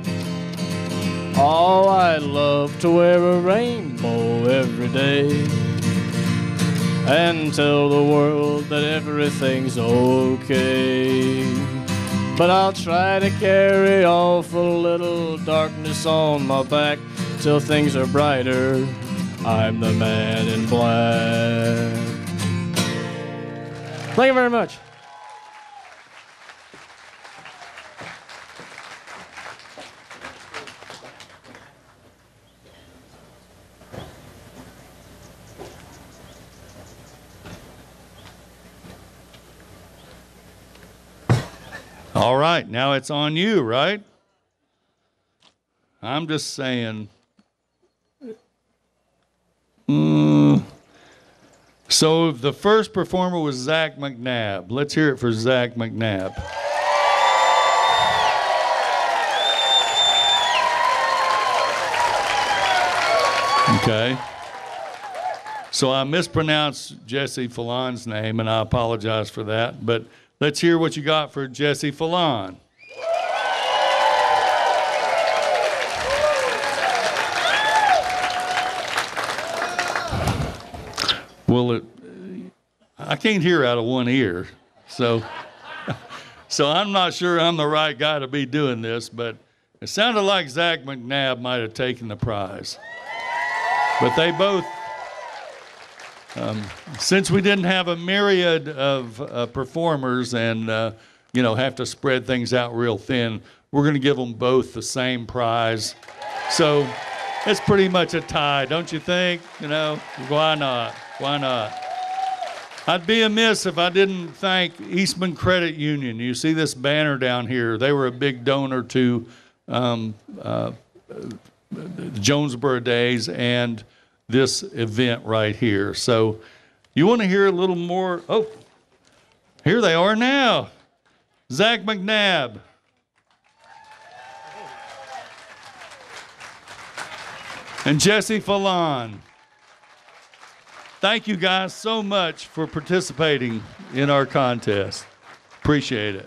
Oh, I'd love to wear a rainbow every day and tell the world that everything's okay. But I'll try to carry off a little darkness on my back till things are brighter. I'm the man in black. Thank you very much. All right, now it's on you, right? I'm just saying. So the first performer was Zach McNabb. Let's hear it for Zach McNabb. Okay. So I mispronounced Jesse Fallon's name, and I apologize for that. But let's hear what you got for Jesse Fallon. Well, I can't hear out of one ear, so I'm not sure I'm the right guy to be doing this, but it sounded like Zach McNabb might have taken the prize. But they both, since we didn't have a myriad of performers and, have to spread things out real thin, we're going to give them both the same prize. So it's pretty much a tie, don't you think? Why not? Why not? I'd be amiss if I didn't thank Eastman Credit Union. You see this banner down here. They were a big donor to the Jonesborough Days and this event right here. So you want to hear a little more? Oh, here they are now. Zach McNabb. And Jesse Fallon. Thank you guys so much for participating in our contest. Appreciate it.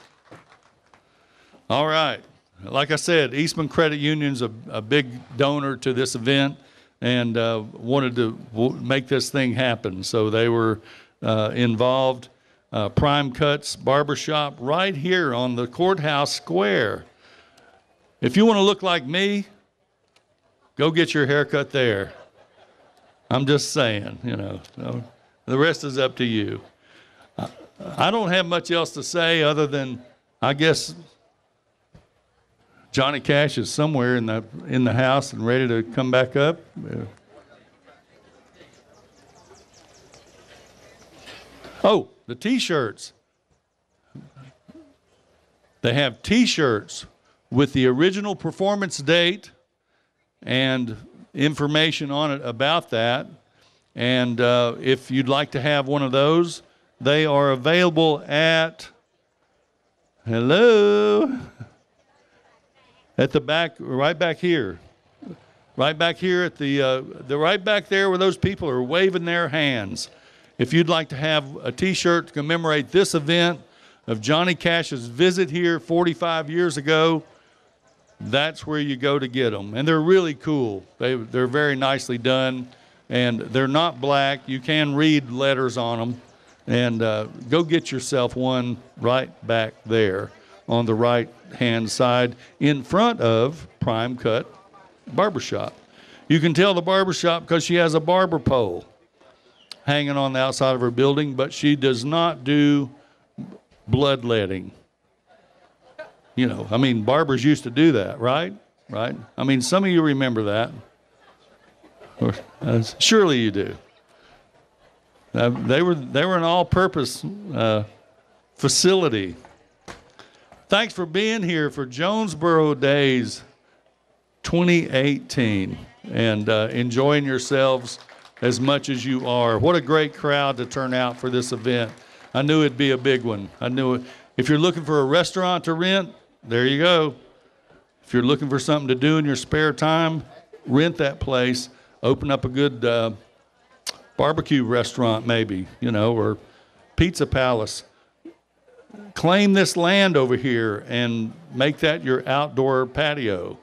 All right. Like I said, Eastman Credit Union's a big donor to this event and wanted to make this thing happen. So they were involved. Prime Cuts Barbershop right here on the courthouse square. If you want to look like me, go get your haircut there. I'm just saying, the rest is up to you. I don't have much else to say other than, I guess, Johnny Cash is somewhere in the house and ready to come back up. Oh, the T-shirts. They have T-shirts with the original performance date and information on it about that. And if you'd like to have one of those, they are available at, at the back, right back here. Right back here at the right back there where those people are waving their hands. If you'd like to have a T-shirt to commemorate this event of Johnny Cash's visit here 45 years ago, that's where you go to get them. And they're really cool. They're very nicely done, and they're not black. You can read letters on them. And go get yourself one right back there on the right-hand side in front of Prime Cut Barbershop. You can tell the barbershop because she has a barber pole hanging on the outside of her building, but she does not do bloodletting. Barbers used to do that, right? Right? Some of you remember that. Surely you do. They were an all-purpose facility. Thanks for being here for Jonesborough Days 2018 and enjoying yourselves as much as you are. What a great crowd to turn out for this event. I knew it'd be a big one. I knew it. If you're looking for a restaurant to rent, there you go. If you're looking for something to do in your spare time, rent that place. Open up a good barbecue restaurant maybe, or pizza palace. Claim this land over here and make that your outdoor patio.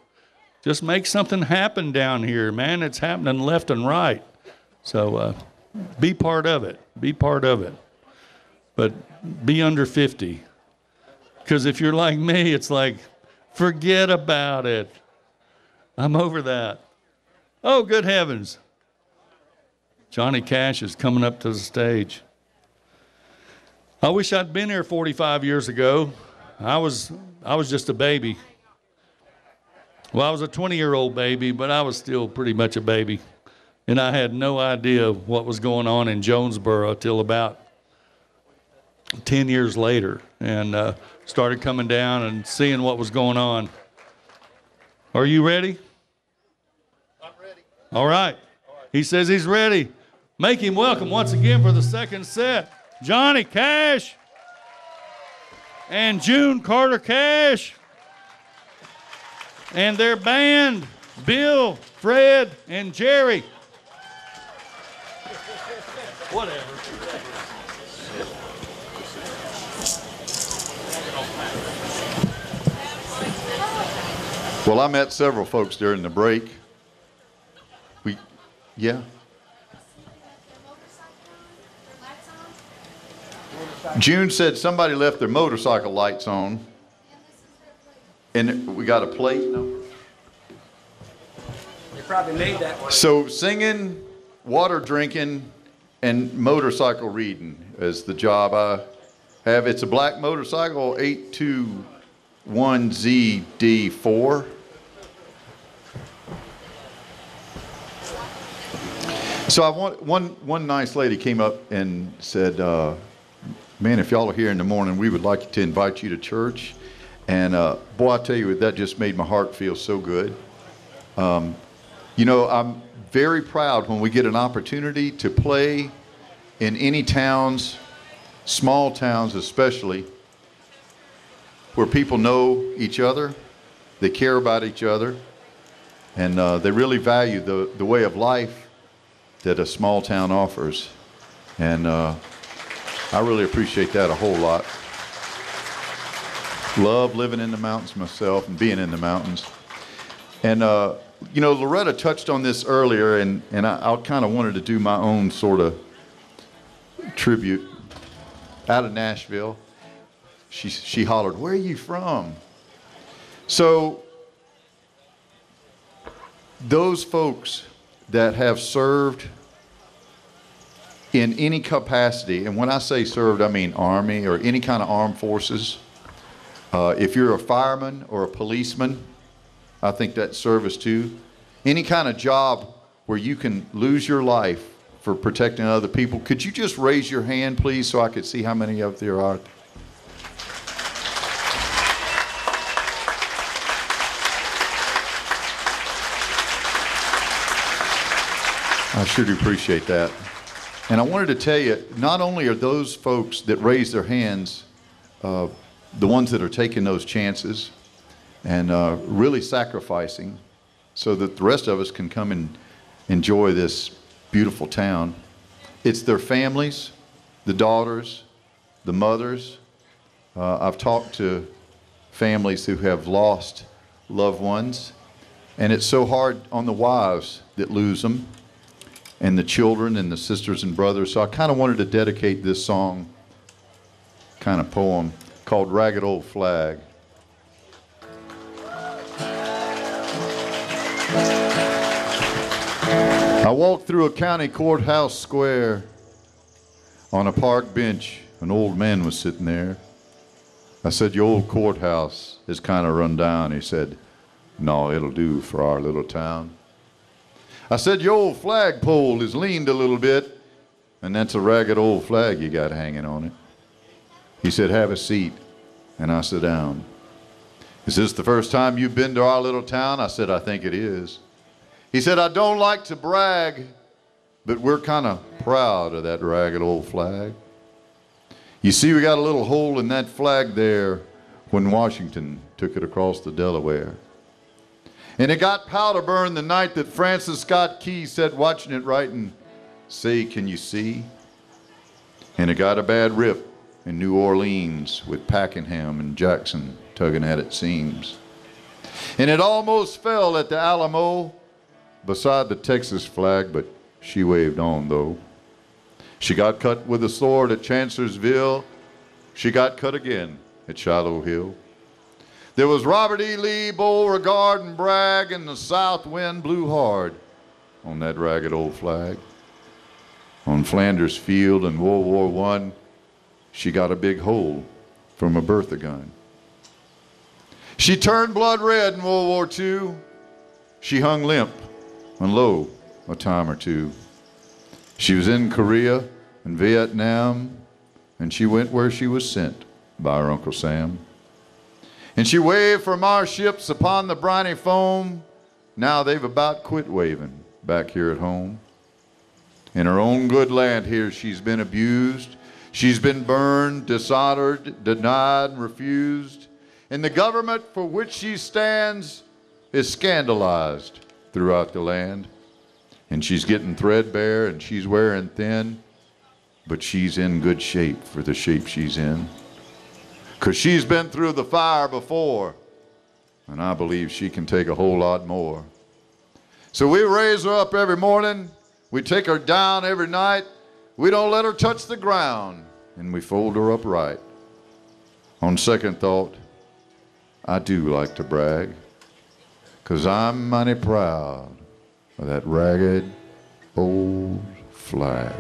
Just make something happen down here, man. It's happening left and right. So be part of it. Be part of it. But be under 50. Because if you're like me, it's like, forget about it. I'm over that. Oh, good heavens. Johnny Cash is coming up to the stage. I wish I'd been here 45 years ago. I was just a baby. Well, I was a 20-year-old baby, but I was still pretty much a baby. And I had no idea what was going on in Jonesborough till about 10 years later, and started coming down and seeing what was going on. Are you ready? I'm ready. All right. He says he's ready. Make him welcome once again for the second set, Johnny Cash and June Carter Cash and their band, Bill, Fred, and Jerry. Whatever. Well, I met several folks during the break. Yeah. June said somebody left their motorcycle lights on. And we got a plate number. They probably made that one. So singing, water drinking, and motorcycle reading is the job I have. It's a black motorcycle, 821ZD4. So I want one nice lady came up and said, man, if y'all are here in the morning, we would like to invite you to church. And boy, I tell you, that just made my heart feel so good. I'm very proud when we get an opportunity to play in any towns, small towns especially, where people know each other, they care about each other, and they really value the way of life that a small town offers. And I really appreciate that a whole lot. Love living in the mountains myself and being in the mountains. And Loretta touched on this earlier, and I kind of wanted to do my own sort of tribute. Out of Nashville, she hollered, "Where are you from?" So those folks that have served in any capacity, and when I say served, I mean Army or any kind of armed forces. If you're a fireman or a policeman, I think that's service too. Any kind of job where you can lose your life for protecting other people. Could you just raise your hand, please, so I could see how many of there are? I sure do appreciate that. And I wanted to tell you, not only are those folks that raise their hands the ones that are taking those chances and really sacrificing so that the rest of us can come and enjoy this beautiful town. It's their families, the daughters, the mothers. I've talked to families who have lost loved ones, and it's so hard on the wives that lose them, and the children and the sisters and brothers. So I kind of wanted to dedicate this song, kind of poem, called Ragged Old Flag. I walked through a county courthouse square. On a park bench, an old man was sitting there. I said, "Your old courthouse is kind of run down." He said, "No, it'll do for our little town." I said, "Your old flagpole is leaned a little bit, and that's a ragged old flag you got hanging on it." He said, "Have a seat," and I sat down. "Is this the first time you've been to our little town?" I said, "I think it is." He said, "I don't like to brag, but we're kind of proud of that ragged old flag. You see, we got a little hole in that flag there when Washington took it across the Delaware. And it got powder burn the night that Francis Scott Key sat watching it writing, "Say, can you see?" And it got a bad rip in New Orleans with Pakenham and Jackson tugging at its seams. And it almost fell at the Alamo beside the Texas flag, but she waved on though. She got cut with a sword at Chancellorsville. She got cut again at Shiloh Hill. There was Robert E. Lee, Beauregard, and Bragg, and the south wind blew hard on that ragged old flag. On Flanders Field in World War I, she got a big hole from a Bertha gun. She turned blood red in World War II. She hung limp and low a time or two. She was in Korea and Vietnam, and she went where she was sent by her Uncle Sam. And she waved from our ships upon the briny foam. Now they've about quit waving back here at home. In her own good land here she's been abused. She's been burned, dishonored, denied, and refused. And the government for which she stands is scandalized throughout the land. And she's getting threadbare and she's wearing thin, but she's in good shape for the shape she's in. 'Cause she's been through the fire before, and I believe she can take a whole lot more. So we raise her up every morning, we take her down every night, we don't let her touch the ground, and we fold her up right. On second thought, I do like to brag, 'cause I'm mighty proud of that ragged old flag.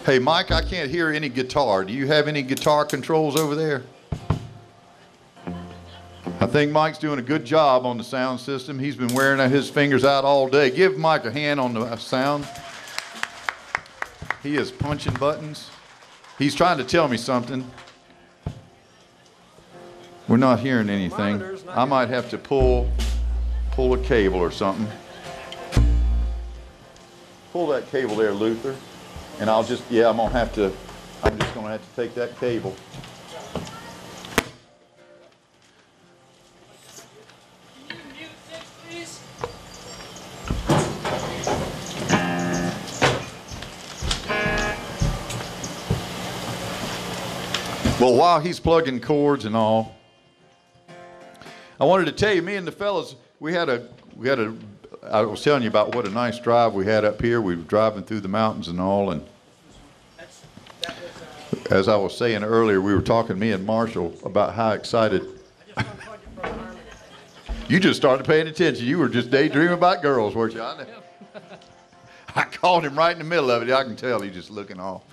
Hey, Mike, I can't hear any guitar. Do you have any guitar controls over there? I think Mike's doing a good job on the sound system. He's been wearing his fingers out all day. Give Mike a hand on the sound. He is punching buttons. He's trying to tell me something. We're not hearing anything. I might have to pull a cable or something. Pull that cable there, Luther. And I'm just gonna have to take that cable. Well, while he's plugging cords and all, I wanted to tell you, me and the fellas, I was telling you about what a nice drive we had up here. We were driving through the mountains and all, and as I was saying earlier, we were talking, me and Marshall, about how excited. You just started paying attention. You were just daydreaming about girls, weren't you? I called him right in the middle of it. I can tell he's just looking off.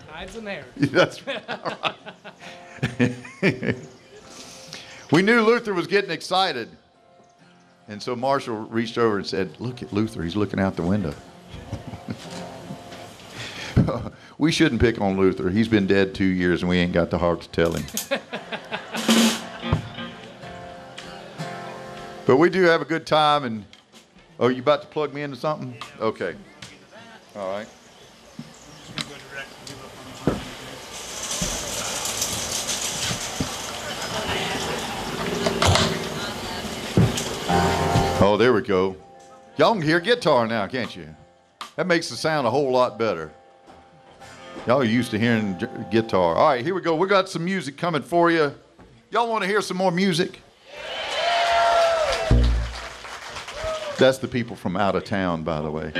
Hides in there. That's right. We knew Luther was getting excited. And so Marshall reached over and said, "Look at Luther, he's looking out the window." We shouldn't pick on Luther. He's been dead 2 years and we ain't got the heart to tell him. But we do have a good time. And oh, you about to plug me into something? Okay. All right. Oh, there we go. Y'all can hear guitar now, can't you? That makes the sound a whole lot better. Y'all are used to hearing guitar. All right, here we go. We got some music coming for you. Y'all want to hear some more music? That's the people from out of town, by the way.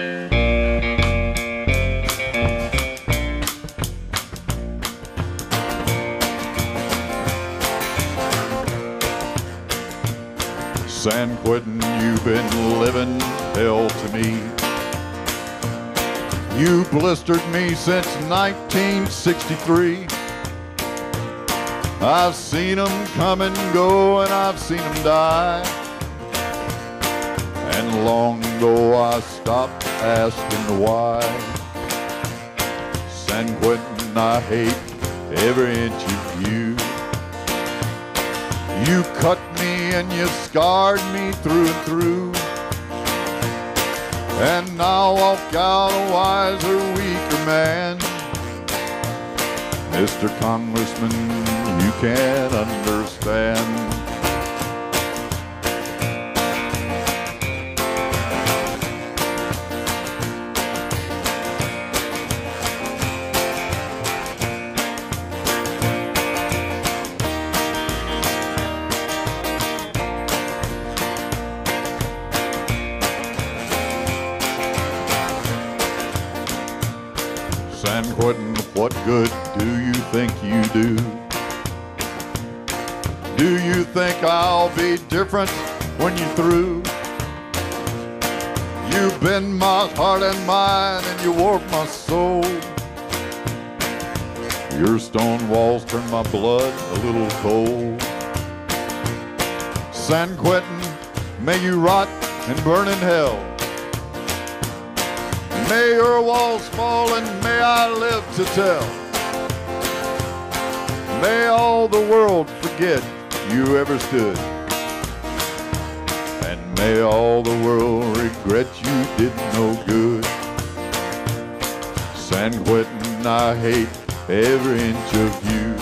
San Quentin, you've been living hell to me. You blistered me since 1963. I've seen them come and go, and I've seen them die. And long ago I stopped asking why. San Quentin, I hate every inch of you. You cut me and you scarred me through and through. And now I walk out a wiser, weaker man. Mr. Congressman, you can't understand. San Quentin, what good do you think you do? Do you think I'll be different when you're through? You've been my heart and mind, and you warped my soul. Your stone walls turn my blood a little cold. San Quentin, may you rot and burn in hell. May your walls fall and may I live to tell. May all the world forget you ever stood. And may all the world regret you did no good. San Quentin, I hate every inch of you.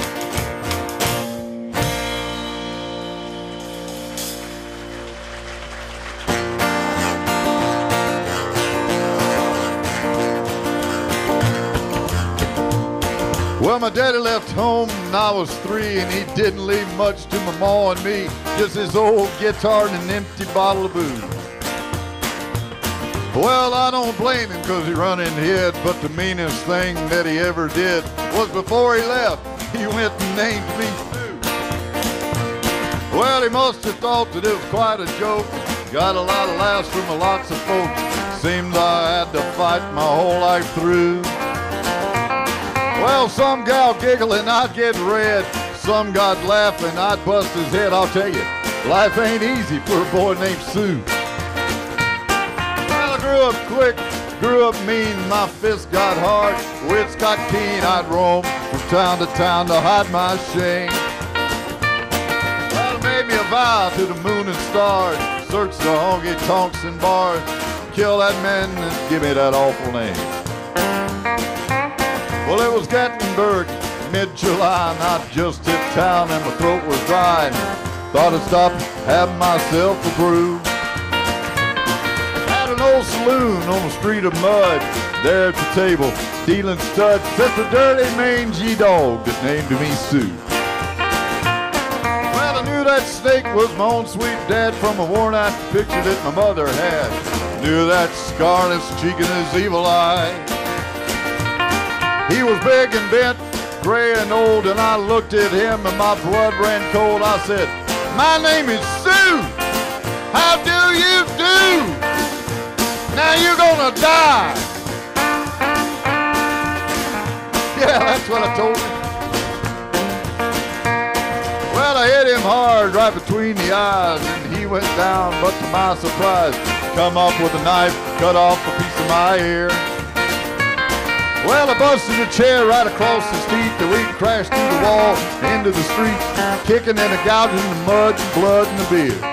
Well, my daddy left home when I was 3, and he didn't leave much to my ma and me, just his old guitar and an empty bottle of booze. Well, I don't blame him because he run and hid, but the meanest thing that he ever did was before he left, he went and named me Sue. Well, he must have thought that it was quite a joke, got a lot of laughs from lots of folks. Seems I had to fight my whole life through. Well, some gal giggling, I'd get red. Some got laughing, I'd bust his head. I'll tell you, life ain't easy for a boy named Sue. Well, I grew up quick, grew up mean. My fists got hard, wits got keen. I'd roam from town to town to hide my shame. Well, it made me a vow to the moon and stars. Search the honky-tonks and bars. Kill that man and give me that awful name. Well, it was Gatlinburg, mid-July, and I just hit town and my throat was dry. Thought I'd stop, have myself a brew. Had an old saloon on the street of mud. There at the table, dealing studs, sits a dirty, mangy dog that named me Sue. Well, I knew that snake was my own sweet dad from a worn-out picture that my mother had. Knew that scarlet cheek in his evil eye. He was big and bent, gray and old, and I looked at him and my blood ran cold. I said, my name is Sue. How do you do? Now you're gonna die. Yeah, that's what I told him. Well, I hit him hard right between the eyes, and he went down, but to my surprise, come up with a knife, cut off a piece of my ear. Well, I busted a chair right across his teeth. The weed crashed through the wall into the street, kicking and gouging the mud and blood and the beer. I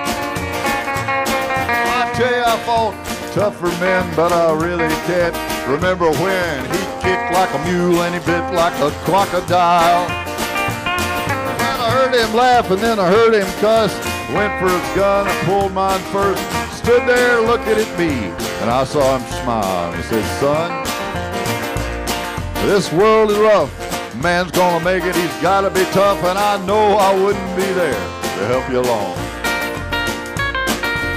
tell you, I fought tougher men, but I really can't remember when. He kicked like a mule and he bit like a crocodile. And I heard him laugh and then I heard him cuss. Went for his gun, I pulled mine first. Stood there looking at me, and I saw him smile. He said, son, this world is rough. Man's gonna make it, he's gotta be tough, and I know I wouldn't be there to help you along.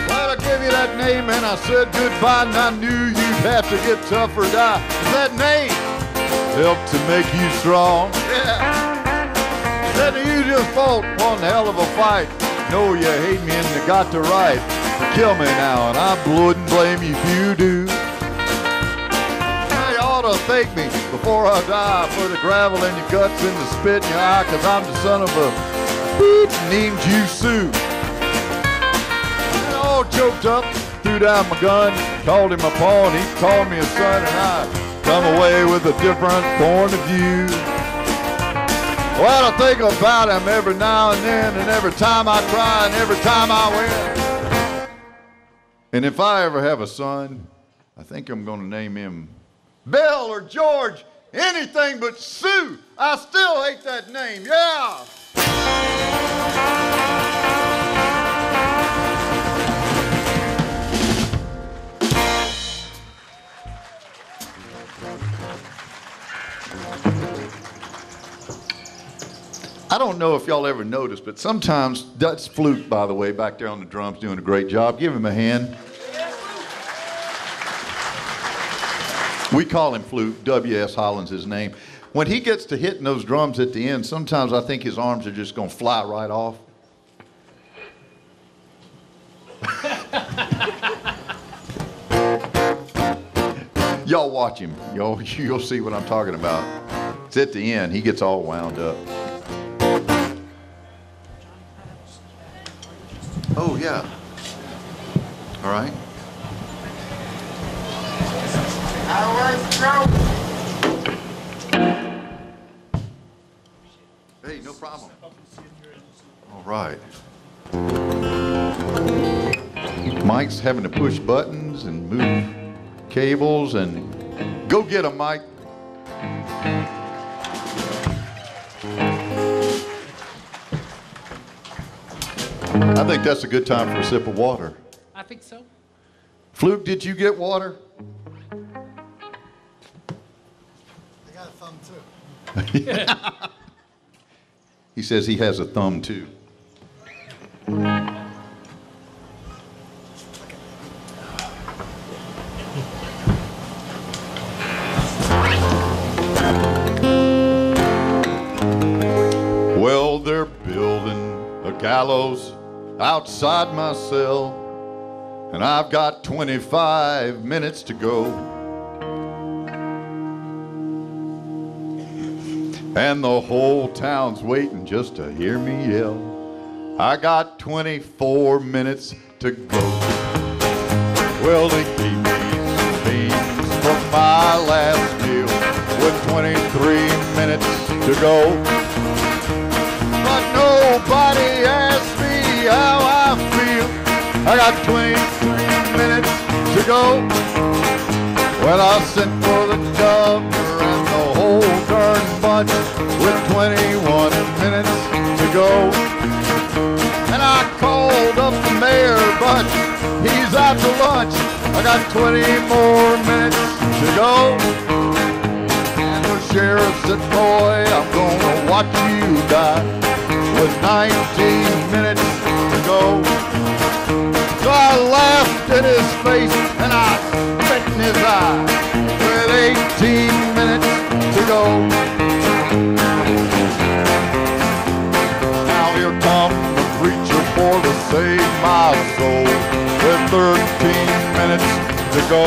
Well, I gave you that name and I said goodbye, and I knew you'd have to get tough or die. That name helped to make you strong. Yeah. Said you just fought one hell of a fight. Know you hate me and you got the right to kill me now, and I wouldn't blame you if you do. To thank me before I die for the gravel in your guts and the spit in your eye, cause I'm the son of a beep named you Sue. And all choked up, threw down my gun, called him a paw, and he called me a son, and I come away with a different point of view. Well, I think about him every now and then, and every time I cry and every time I win. And if I ever have a son, I think I'm going to name him Bill or George, anything but Sue. I still hate that name, yeah. I don't know if y'all ever noticed, but sometimes that's Fluke, by the way, back there on the drums, doing a great job. Give him a hand. We call him Fluke. W.S. Holland's his name. When he gets to hitting those drums at the end, sometimes I think his arms are just going to fly right off. Y'all watch him. You'll see what I'm talking about. It's at the end. He gets all wound up. Oh, yeah. All right. Hey, no problem. All right. Mike's having to push buttons and move cables and go get him, Mike. I think that's a good time for a sip of water. I think so. Fluke, did you get water? I got a thumb too. He says he has a thumb too. Well, they're building a gallows outside my cell, and I've got 25 minutes to go. And the whole town's waiting just to hear me yell. I got 24 minutes to go. Well, they gave me some beans for my last meal with 23 minutes to go. But nobody asked me how I feel. I got 23 minutes to go. Well, I sent for the governor and the whole darn bunch with 21 minutes to go. And I called up the mayor, but he's out to lunch. I got 20 more minutes to go. And the sheriff said, boy, I'm gonna watch you die with 19 minutes to go. So I laughed in his face and I spit in his eye with 18 minutes to go. Now here comes the preacher for to save my soul with 13 minutes to go.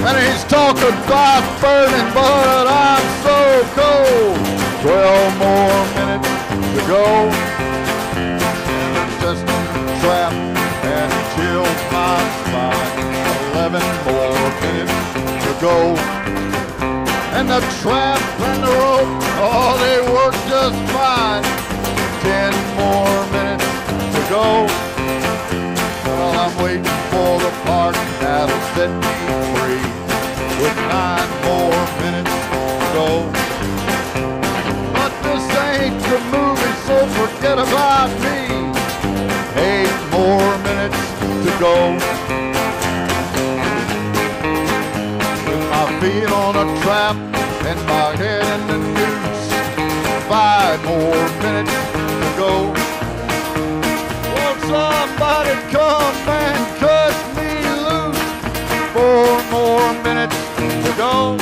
And he's talking about burning, but I'm so cold. 12 more minutes to go. Just trap and chills my spine. 11 more minutes to go. And the trap and the rope, oh, they work just fine. 10 more minutes to go. Well, I'm waiting for the park that'll set me free with 9 more minutes to go. But this ain't the movie, so forget about me. 8 more minutes to go. With my feet on a trap and my head in the noose. 5 more minutes to go. Won't somebody come and cut me loose? 4 more minutes to go.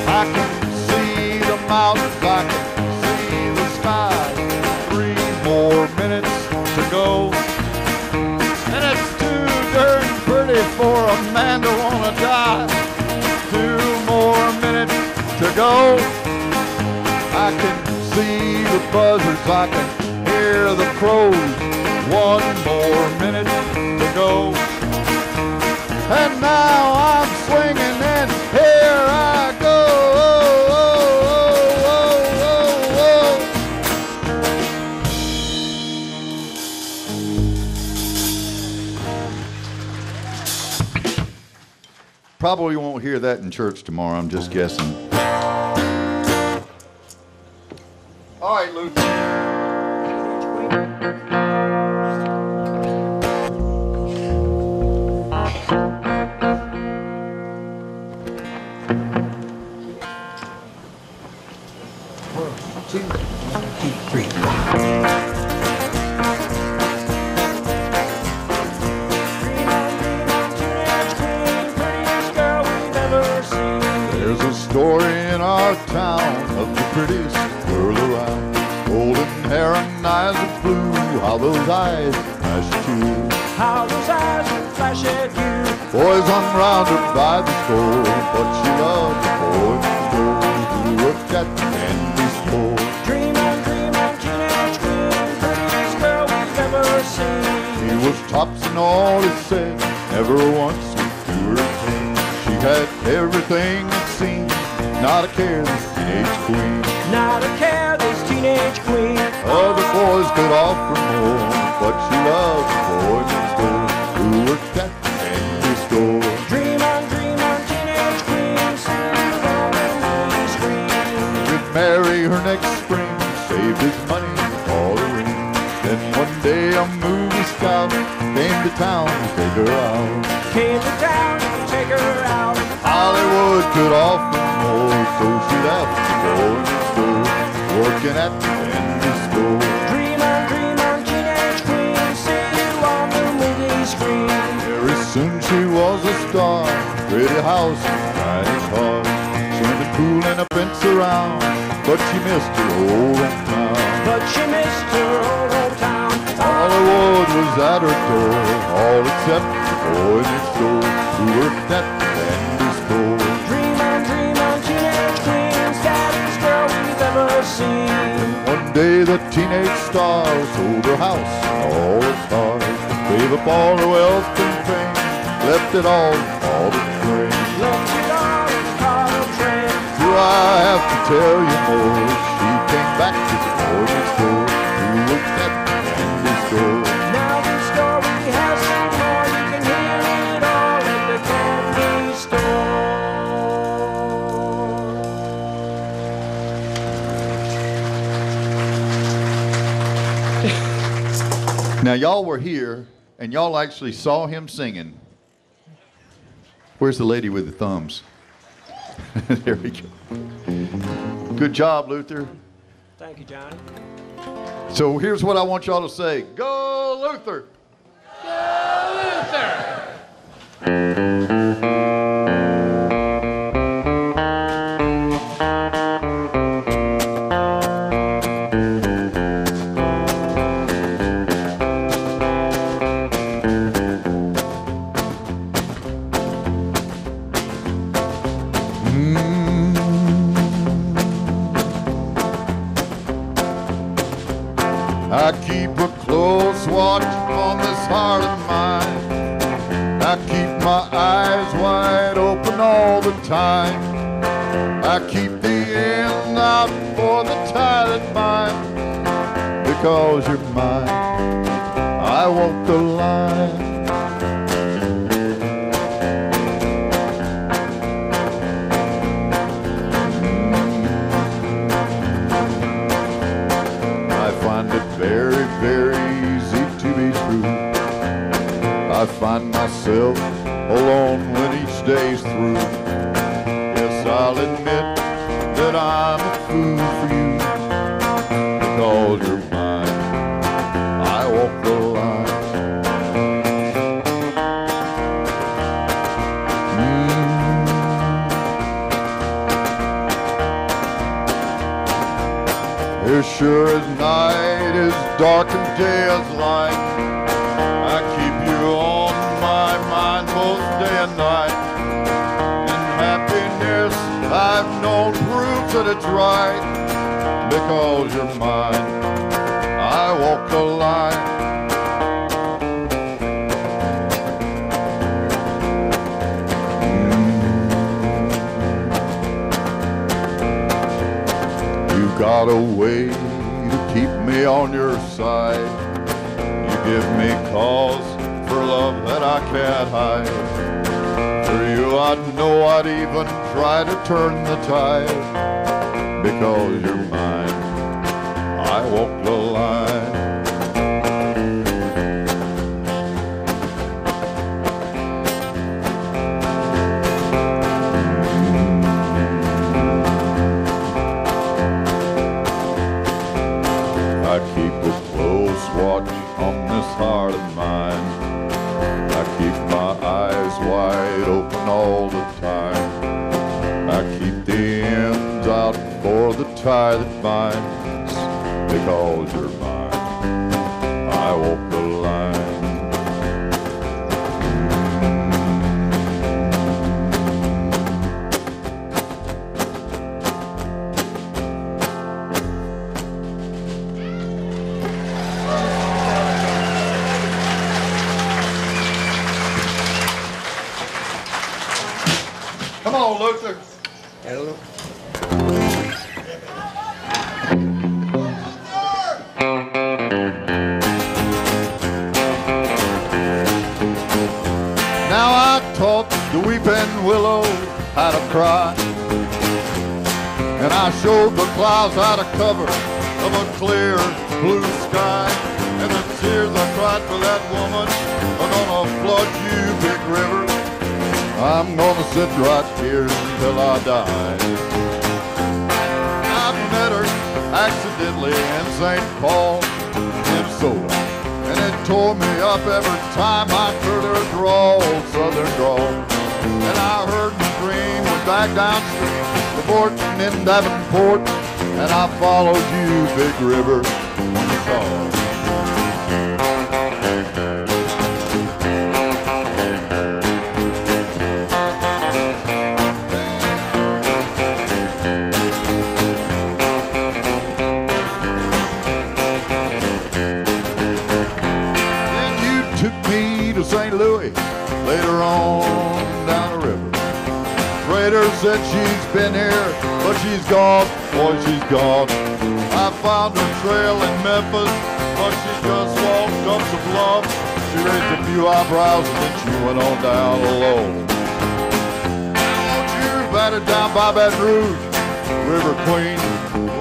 I can see the mountains, I can see the sky. 3 more minutes to go. And it's too darn pretty for a man to wanna die. 2 more minutes to go. I can see the buzzards, I can hear the crows. 1 more minute to go. And now I'm swinging and here I go. Oh, oh, oh, Probably won't hear that in church tomorrow. I'm just guessing. All right, Luther. There's a story in our town of the prettiest girl around. Golden hair and eyes of blue. How those eyes flash at you. How those eyes would flash at you. Boys run round her by the score, but she loved the boy next door who worked at the candy store. Dream on, teenage queen, prettiest girl we've ever seen. He was tops in all he said, never once would do her thing. She had everything it seemed, not a care, this teenage queen. Not a care, this teenage queen. Other boys could offer more, but she loved the boy next door who worked at the candy store. Dream on, teenage queen, soon on the movie screen. He'd marry her next spring, saved his money for the ring. Then one day a movie scout came to town to take her out. Came to town to take her out. Hollywood could offer more, so she left the boy next door, working at the candy store. Dream on, teenage queen, see you on the movie screen. Very soon she was a star, pretty house and tiny car, swimming pool and a fence around, but she missed her old hometown. But she missed her old hometown. Hollywood was at her door, all except the boy next door who worked at the candy store. Dream on, teenage queen, saddest girl we've ever seen. One day the teenage star sold her house and all her cars, gave up all her wealth and fame, left it all the train. Left it all in the car train. Do I have to tell you more? She came back to the boy next door who worked at the candy store. Now the story has some more. You can hear it all at the candy store. Now y'all were here and y'all actually saw him singing. Where's the lady with the thumbs? There we go. Good job, Luther. Thank you, Johnny. So here's what I want y'all to say. Go, Luther! I keep a close watch on this heart of mine. I keep my eyes wide open all the time. I keep the end out for the tie that binds. Because you're mine, I walk the line. Very, very easy to be true. I find myself alone when each day's through. Yes, I'll admit that I'm a fool for you. Because you're mine, I walk the line. As sure as night is dark and day is light, I keep you on my mind both day and night. In happiness I've known proves that it's right. Because you're mine, I walk the line. You got a way to keep me on your side. You give me cause for love that I can't hide. For you, I know I'd even try to turn the tide. Because you're mine, I walk the line. I keep a close watch on this heart of mine. I keep my eyes wide open all the time. I keep the ends out for the tie that binds. Because you're mine, I walk the line. Come on, Luther. Hello. Now I taught the weeping willow how to cry, and I showed the clouds how to cover of a clear blue sky. And the tears I cried for that woman are gonna flood you, big river. I'm gonna sit right here until I die. I met her accidentally in St. Paul, Minnesota, and it tore me up every time I heard her drawl, southern drawl. And I heard the dream went back downstream to Borton in Davenport, and I followed you, big river, when you called. St. Louis, later on down the river. Trader said she's been here, but she's gone, boy, she's gone. I found her trail in Memphis, but she just walked up the bluff. She raised a few eyebrows and then she went on down alone. Now won't you batter down by Baton Rouge, River Queen,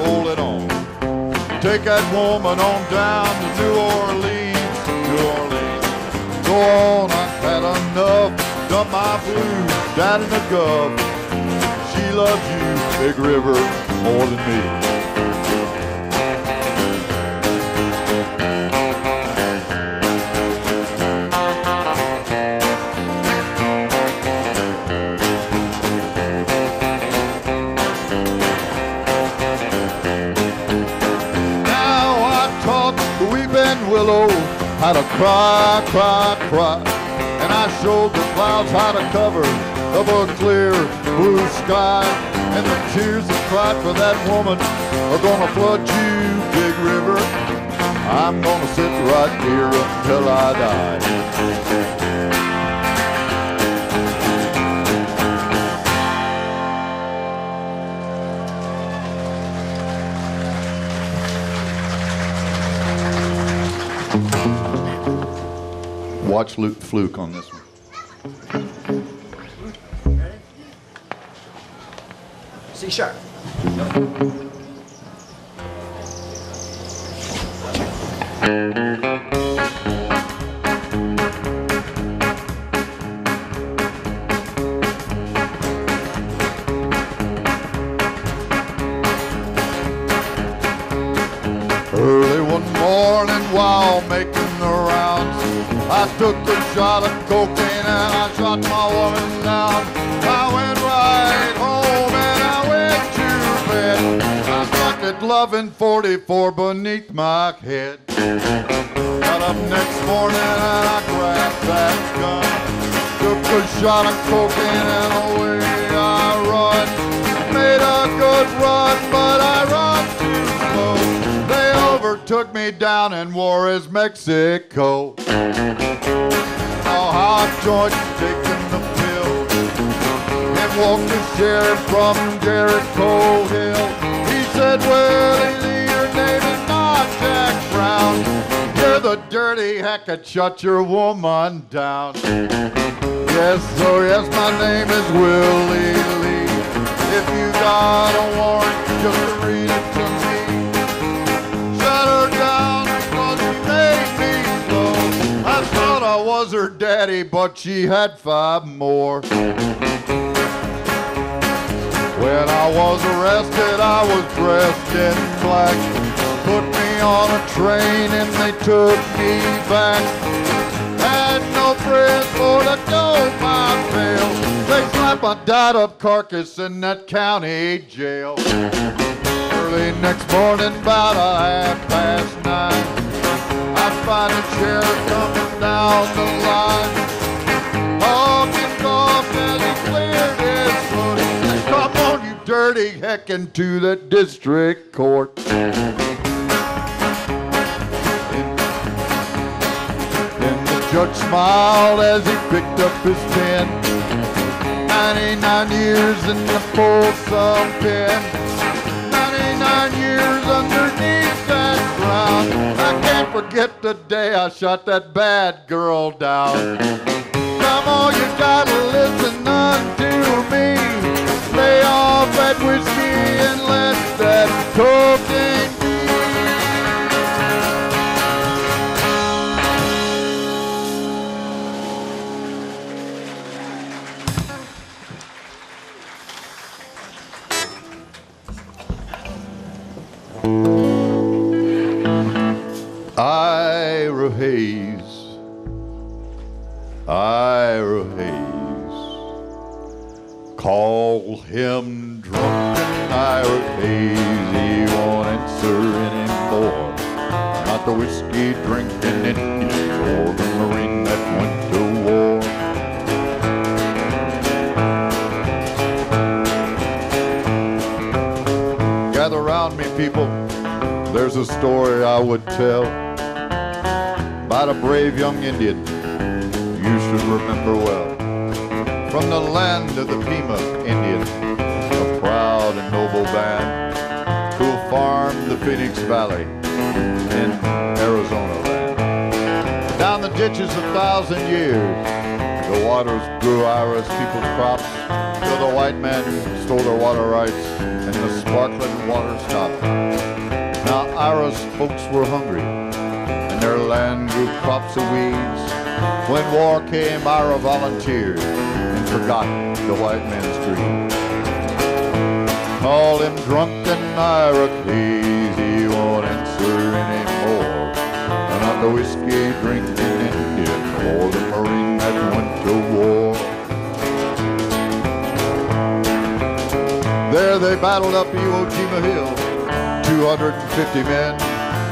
roll it on. Take that woman on down to New Orleans, New Orleans. Go on, I've had enough, done my blues, down in the gov. She loves you, big river, more than me. Now I taught the weeping willow how to cry, cry, cry. And I showed the clouds how to cover of a clear blue sky. And the tears that cried for that woman are gonna flood you, big river. I'm gonna sit right here until I die. Watch Luke Fluke on this one. C sharp. Early one morning while making the rounds, I took a shot of cocaine and I shot my woman down. I went right home and I went to bed. I stuck at 1144 beneath my head. Got up next morning and I grabbed that gun. Took a shot of cocaine and away I run. Made a good run, but I run too slow. They overtook me down in Juarez, Mexico. Hot joint taking the pill, and walked the sheriff from Jericho Hill. He said, well, your name is not Jack Brown. You're the dirty hack that shut your woman down. yes, my name is Willie Lee. If you got a warrant, just read it to me. Shut her down because she made me slow. I thought I was her daddy, but she had 5 more. When I was arrested, I was dressed in black. Put me on a train and they took me back. Had no friends for to go my bail. They slapped my died-up carcass in that county jail. Early next morning, about 9:30, I find a sheriff coming down the line. Hawking coughed as he cleared his throat. Come on, you dirty heckin' to the district court. Judge smiled as he picked up his pen. 99 years in the Folsom pen. 99 years underneath that ground. I can't forget the day I shot that bad girl down. Come on, you gotta listen unto me. Lay off that whiskey and let that cocaine be. Ira Hayes, Ira Hayes, call him drunken Ira Hayes. He won't answer anymore. Not the whiskey drinking Indian or the Marine that went to war. Gather round me, people. There's a story I would tell about a brave young Indian you should remember well. From the land of the Pima Indian, a proud and noble band who farmed the Phoenix Valley in Arizona land. Down the ditches 1,000 years, the waters grew Ira's people's crops till the white man stole their water rights and the sparkling water stopped. Now Ira's folks were hungry, and their land grew crops of weeds. When war came, Ira volunteered and forgot the white man's dream. Call him drunken Ira Hayes, he won't answer anymore. Not the whiskey drinking Indian or the Marine that went to war. There they battled up Iwo Jima Hill, 250 men,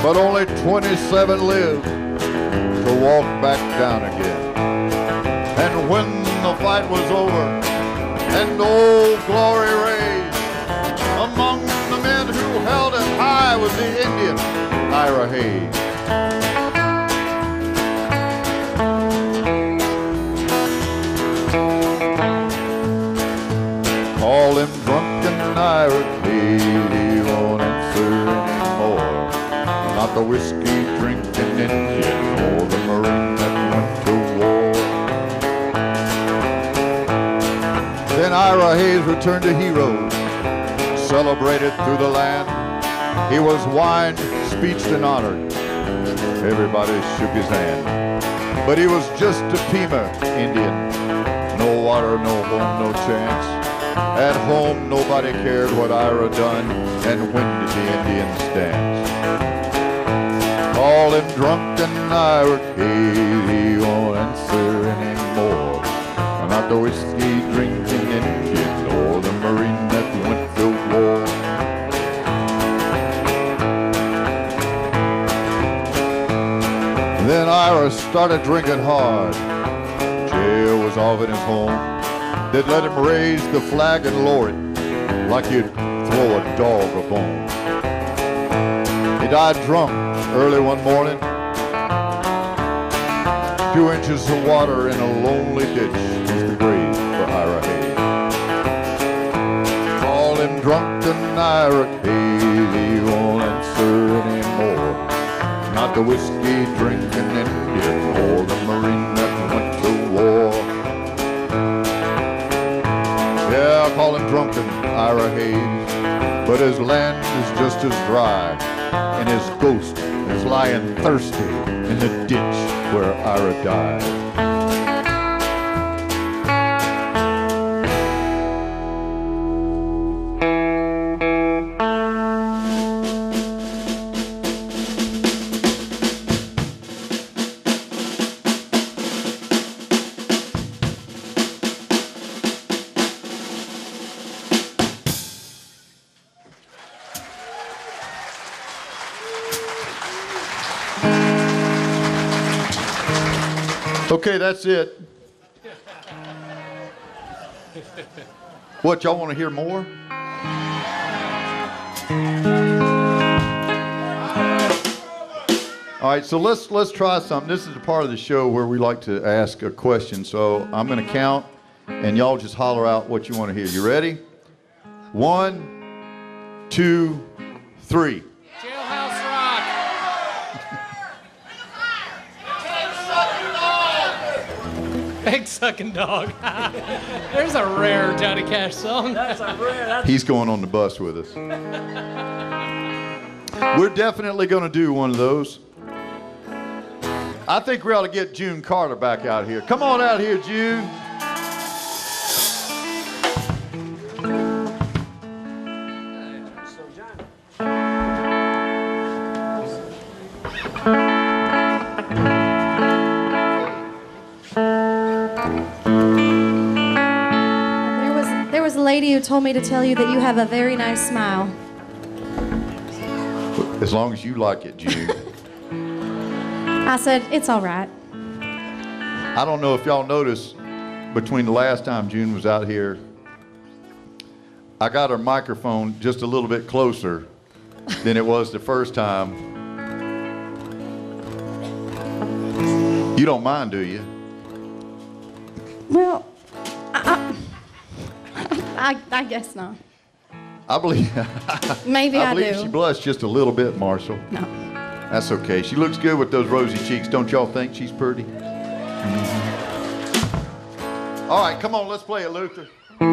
but only 27 lived to walk back down again. And when the fight was over and old glory raised, among the men who held it high was the Indian Ira Hayes. Call him drunken Ira Hayes, he won't answer anymore. Not the whiskey drinking Indian or the Marine that went to war. Then Ira Hayes returned a hero, celebrated through the land. He was wined, speeched, and honored. Everybody shook his hand. But he was just a Pima Indian. No water, no home, no chance. At home, nobody cared what Ira done, and when did the Indians dance? Call him drunken Ira Hayes, he won't answer anymore. Not the whiskey drinking Indian or the Marine that went to war. Then Ira started drinking hard. Jail was off in his home. They'd let him raise the flag and lower it like you'd throw a dog a bone. He died drunk early one morning. 2 inches of water in a lonely ditch was the grave for Ira Hayes. Call him drunken Ira Hayes, he won't answer anymore. Not the whiskey drinking Indian or the Marine that went to war. I'll call him drunken Ira Hayes. But his land is just as dry, and his ghost is lying thirsty in the ditch where Ira died. Okay, that's it. What, y'all want to hear more? All right, so let's try something. This is the part of the show where we like to ask a question. So I'm going to count, and y'all just holler out what you want to hear. You ready? 1, 2, 3. Jailhouse Rock. Egg sucking dog. There's a rare Johnny Cash song. That's a rare. He's going on the bus with us. We're definitely going to do one of those. I think we ought to get June Carter back out here. Come on out here, June. There was a lady who told me to tell you that you have a very nice smile. As long as you like it, June. I said, it's all right. I don't know if y'all noticed, between the last time June was out here, I got her microphone just a little bit closer than it was the first time. You don't mind, do you? Well, I guess not. I believe. Maybe I believe do. she blushed just a little bit, Marshall. No. That's okay. She looks good with those rosy cheeks. Don't y'all think she's pretty? Mm-hmm. All right, come on, let's play it, Luther. If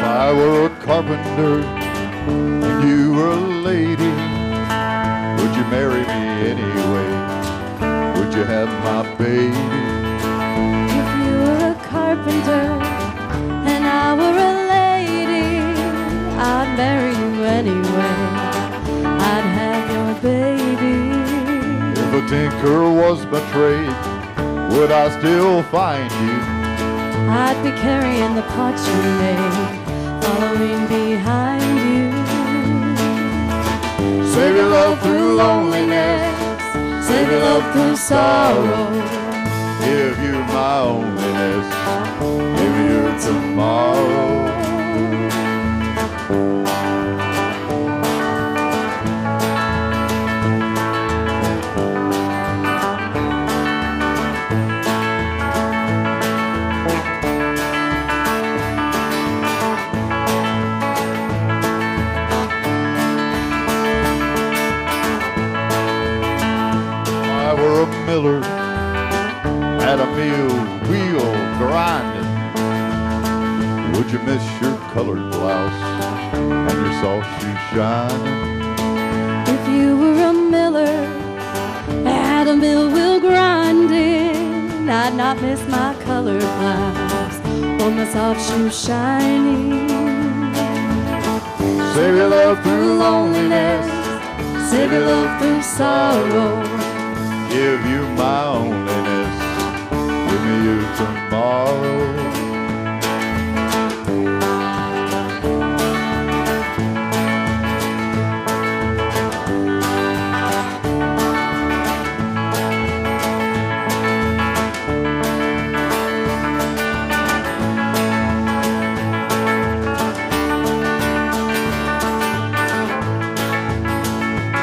I were a carpenter and you were a lady, would you marry me anyway? Would you have my baby? If you were a carpenter and I were a lady, I'd marry you anyway. I'd have your baby. If a tinker was betrayed, would I still find you? I'd be carrying the pots you made, following behind you. Save your love through loneliness, save your love through sorrow. Give you my loneliness, give you tomorrow. Miller at a mill wheel grinding, would you miss your colored blouse and your soft shoes shining? If you were a miller at a mill wheel grinding, I'd not miss my colored blouse or my soft shoes shining. Save your love through loneliness, save your love through sorrow. Give you my loneliness, give me you tomorrow.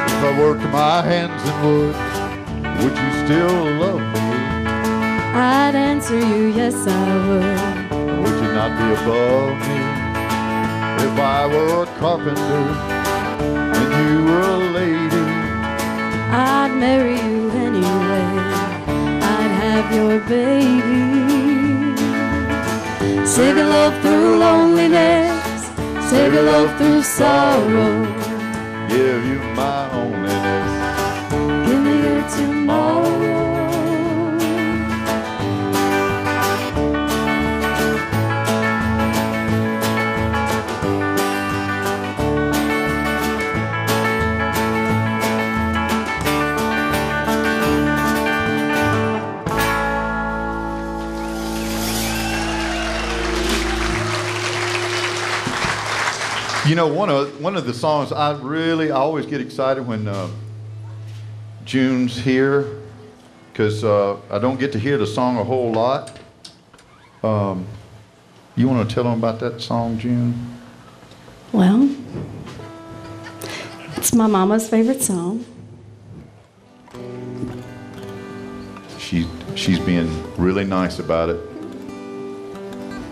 If I worked my hands in wood, would you still love me? I'd answer you, yes I would. Would you not be above me? If I were a carpenter and you were a lady, I'd marry you anyway. I'd have your baby. Save your love through loneliness, save your love through sorrow. Give you my loneliness. Give me your tomorrow. You know, one of the songs I always get excited when June's here, because I don't get to hear the song a whole lot. You want to tell them about that song, June? Well, it's my mama's favorite song. She's being really nice about it.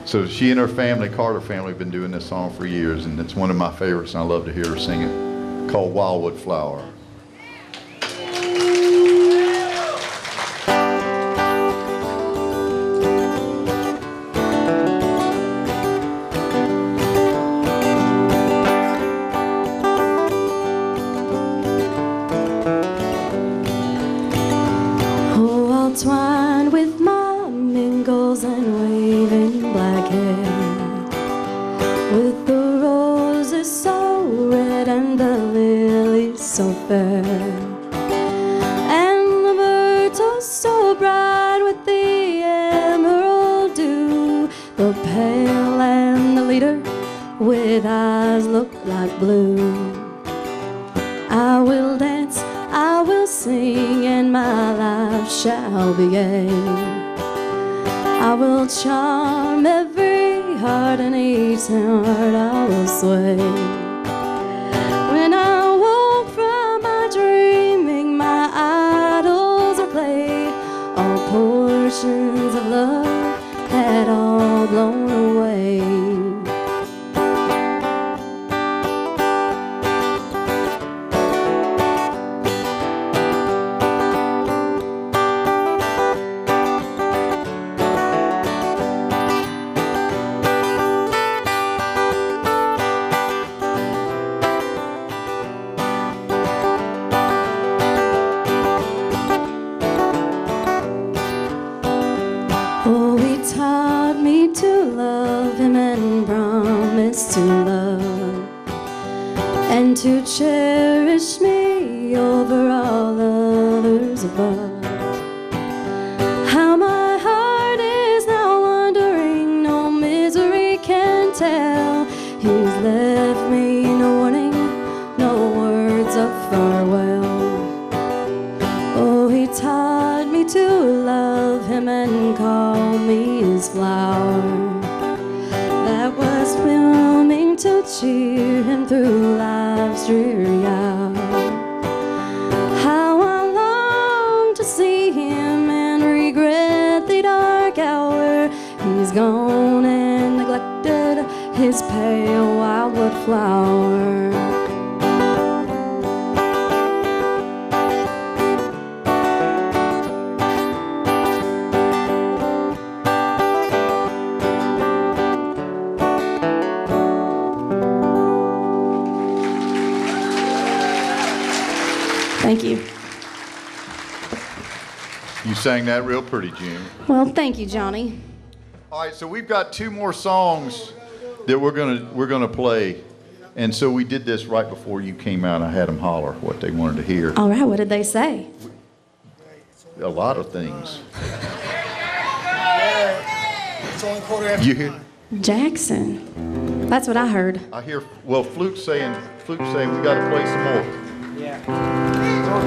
So she and her family, Carter family, have been doing this song for years, and it's one of my favorites, and I love to hear her sing it, called Wildwood Flower. Oh, I'll twine with my mingles and waving black hair, with the roses so red and the lilies so fair, and the birds are so bright with the emerald dew, the pale and the leader with eyes look like blue. I will dance, I will sing, and my life shall be gay. I will charm every heart, and each heart I will sway. When I woke from my dreaming, my idols are played. All portions of love had all blown away. Oh, he taught me to love him and promised to love and to cherish me over all others above. How my heart is now wondering, no misery can tell. He's left me no warning, no words of farewell. Oh, he taught me to love him and call me his flower, that was filming to cheer him through life's dreary hour. How I long to see him and regret the dark hour. He's gone and neglected his pale wildwood flower. Thank you. You sang that real pretty, June. Well, thank you, Johnny. All right, so we've got two more songs that we're gonna play, and so we did this right before you came out. I had them holler what they wanted to hear. All right, what did they say? A lot of things. It's only quarter after You hear? 9. Jackson. That's what I heard. I hear. Well, Fluke's saying we got to play some more. Yeah.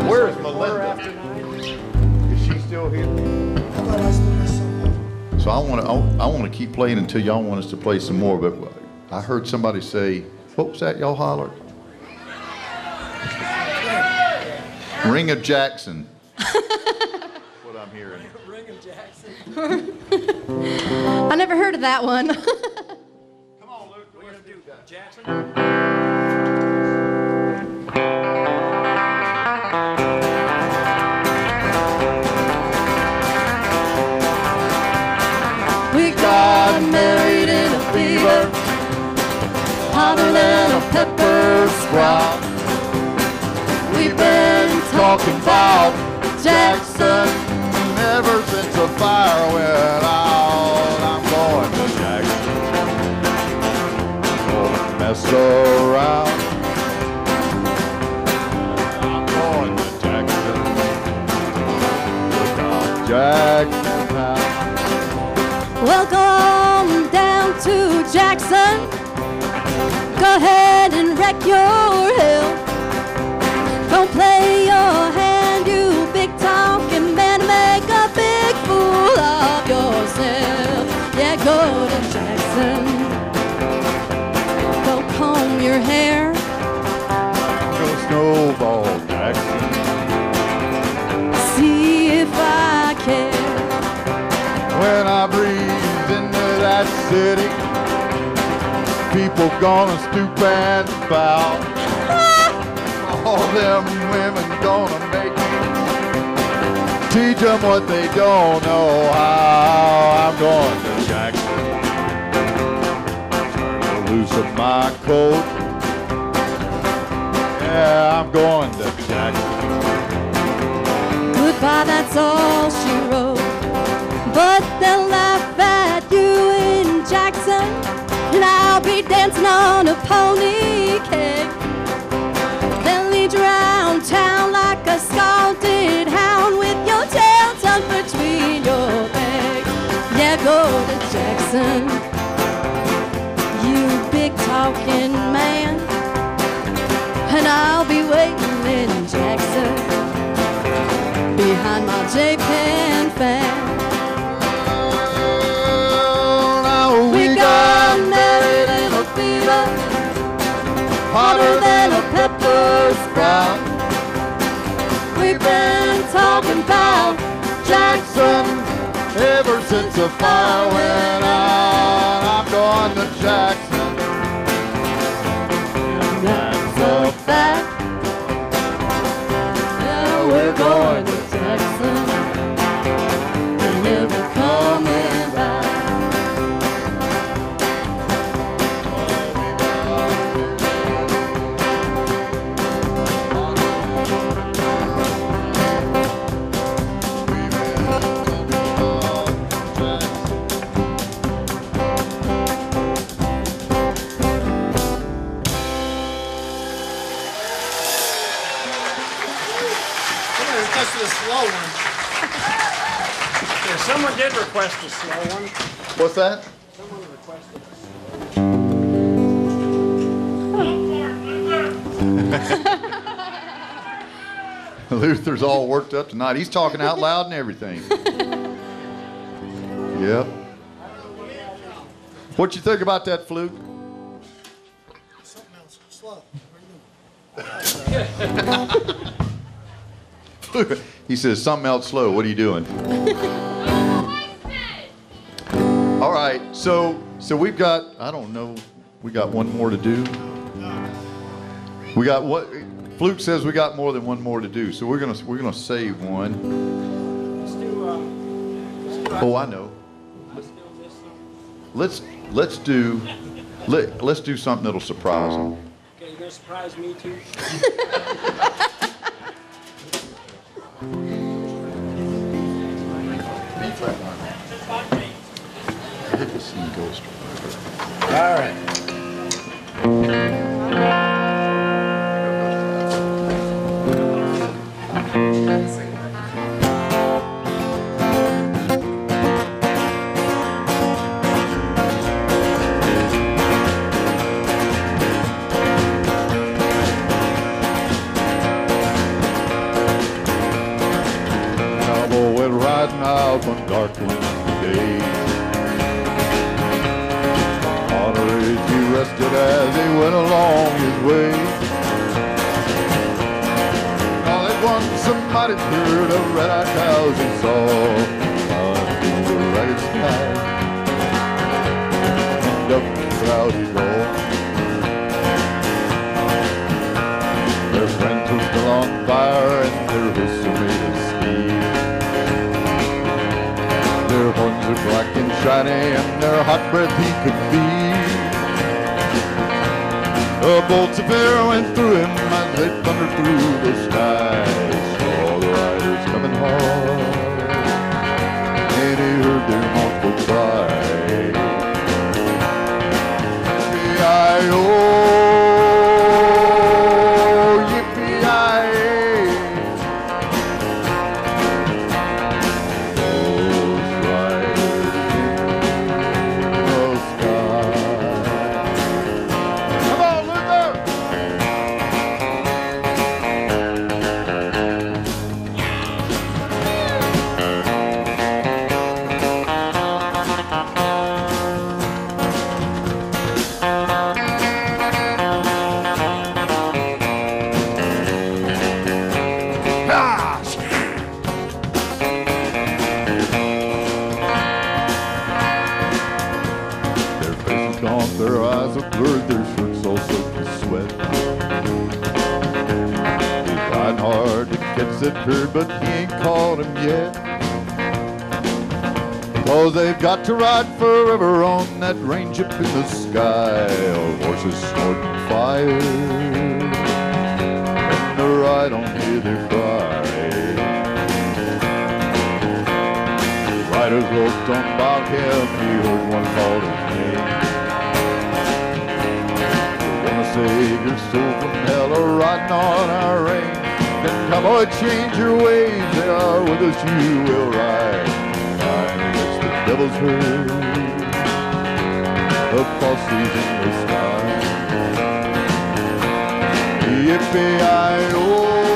Where is Melinda? Is she still here? I thought I still missed something. So I want to keep playing until y'all want us to play some more. But I heard somebody say, "What was that y'all hollered?" Ring of Jackson. What I'm hearing. Ring of Jackson. I never heard of that one. Come on, Luke. What are you gonna do, Jackson? got married in a fever, hotter than a pepper sprout. We've been talking about Jackson ever since the fire went out. I'm going to Jackson. Don't mess around. I'm going to Jackson. Jackson Town. Welcome down to Jackson. Go ahead and wreck your hill. Don't play your hand, you big talking man. Make a big fool of yourself. Yeah, go to Jackson. Go comb your hair. Go snowball Jackson. See if I care. When I breathe into that city, people gonna stoop and bow. All them women gonna make me teach them what they don't know how. I'm going to Jackson. Turn loose of my coat. Yeah, I'm going to Jackson. Goodbye, that's all she wrote. But they'll laugh at you in Jackson, and I'll be dancing on a pony cake. They'll lead you around town like a scalded hound with your tail tucked between your legs. Yeah, go to Jackson, you big talking man, and I'll be waiting in Jackson behind my J-Pen fan. We got married in a fever, hotter than a pepper sprout. We've been talking about Jackson ever since the fire went out. I'm going to Jackson. That's a fact. Yeah, we're going to Jackson. We're never coming back. Someone did request a slow one. What's that? Someone requested Luther's all worked up tonight. He's talking out loud and everything. Yep. What you think about that, Fluke? Something else. Slow. He says something else slow. What are you doing? All right. So we've got, I don't know, we got one more to do. We got what? Fluke says we got more than one more to do. So we're gonna save one. Let's do Oh, I know. Let's do something that'll surprise them. Okay, you're gonna surprise me too? Hit the scene ghost. All right. Cowboy went riding out one dark windy day. Honored he rested as he went along his way. All at once somebody heard of red-eyed cows he saw through the ragged sky and up the cloudy dawn. Their friends were still on fire and their hoofs are made of steel. Their horns are black and shiny. mighty and their hot breath he could feel. Bolts of air went through him as they thundered through the sky. Saw the riders coming hard, and he heard their mournful cry. Yippee-yi-oh, yippee-yi-ay. Those riders in the sky. Come on, Luther! Their faces gone, their eyes are blurred, their shirts all soaked with sweat. He's riding hard to catch that bird, but he ain't caught him yet. Cause they've got to ride forever on that range up in the sky. Horses snorting fire, and the ride on hear their cry. Riders looked on about him, he heard one call his name. We're gonna save your soul from hell, or riding on our range. Then cowboy, change your ways, yeah, with us you will ride. Ride against the devil's herd, across these endless skies. Yippee-yi-oh.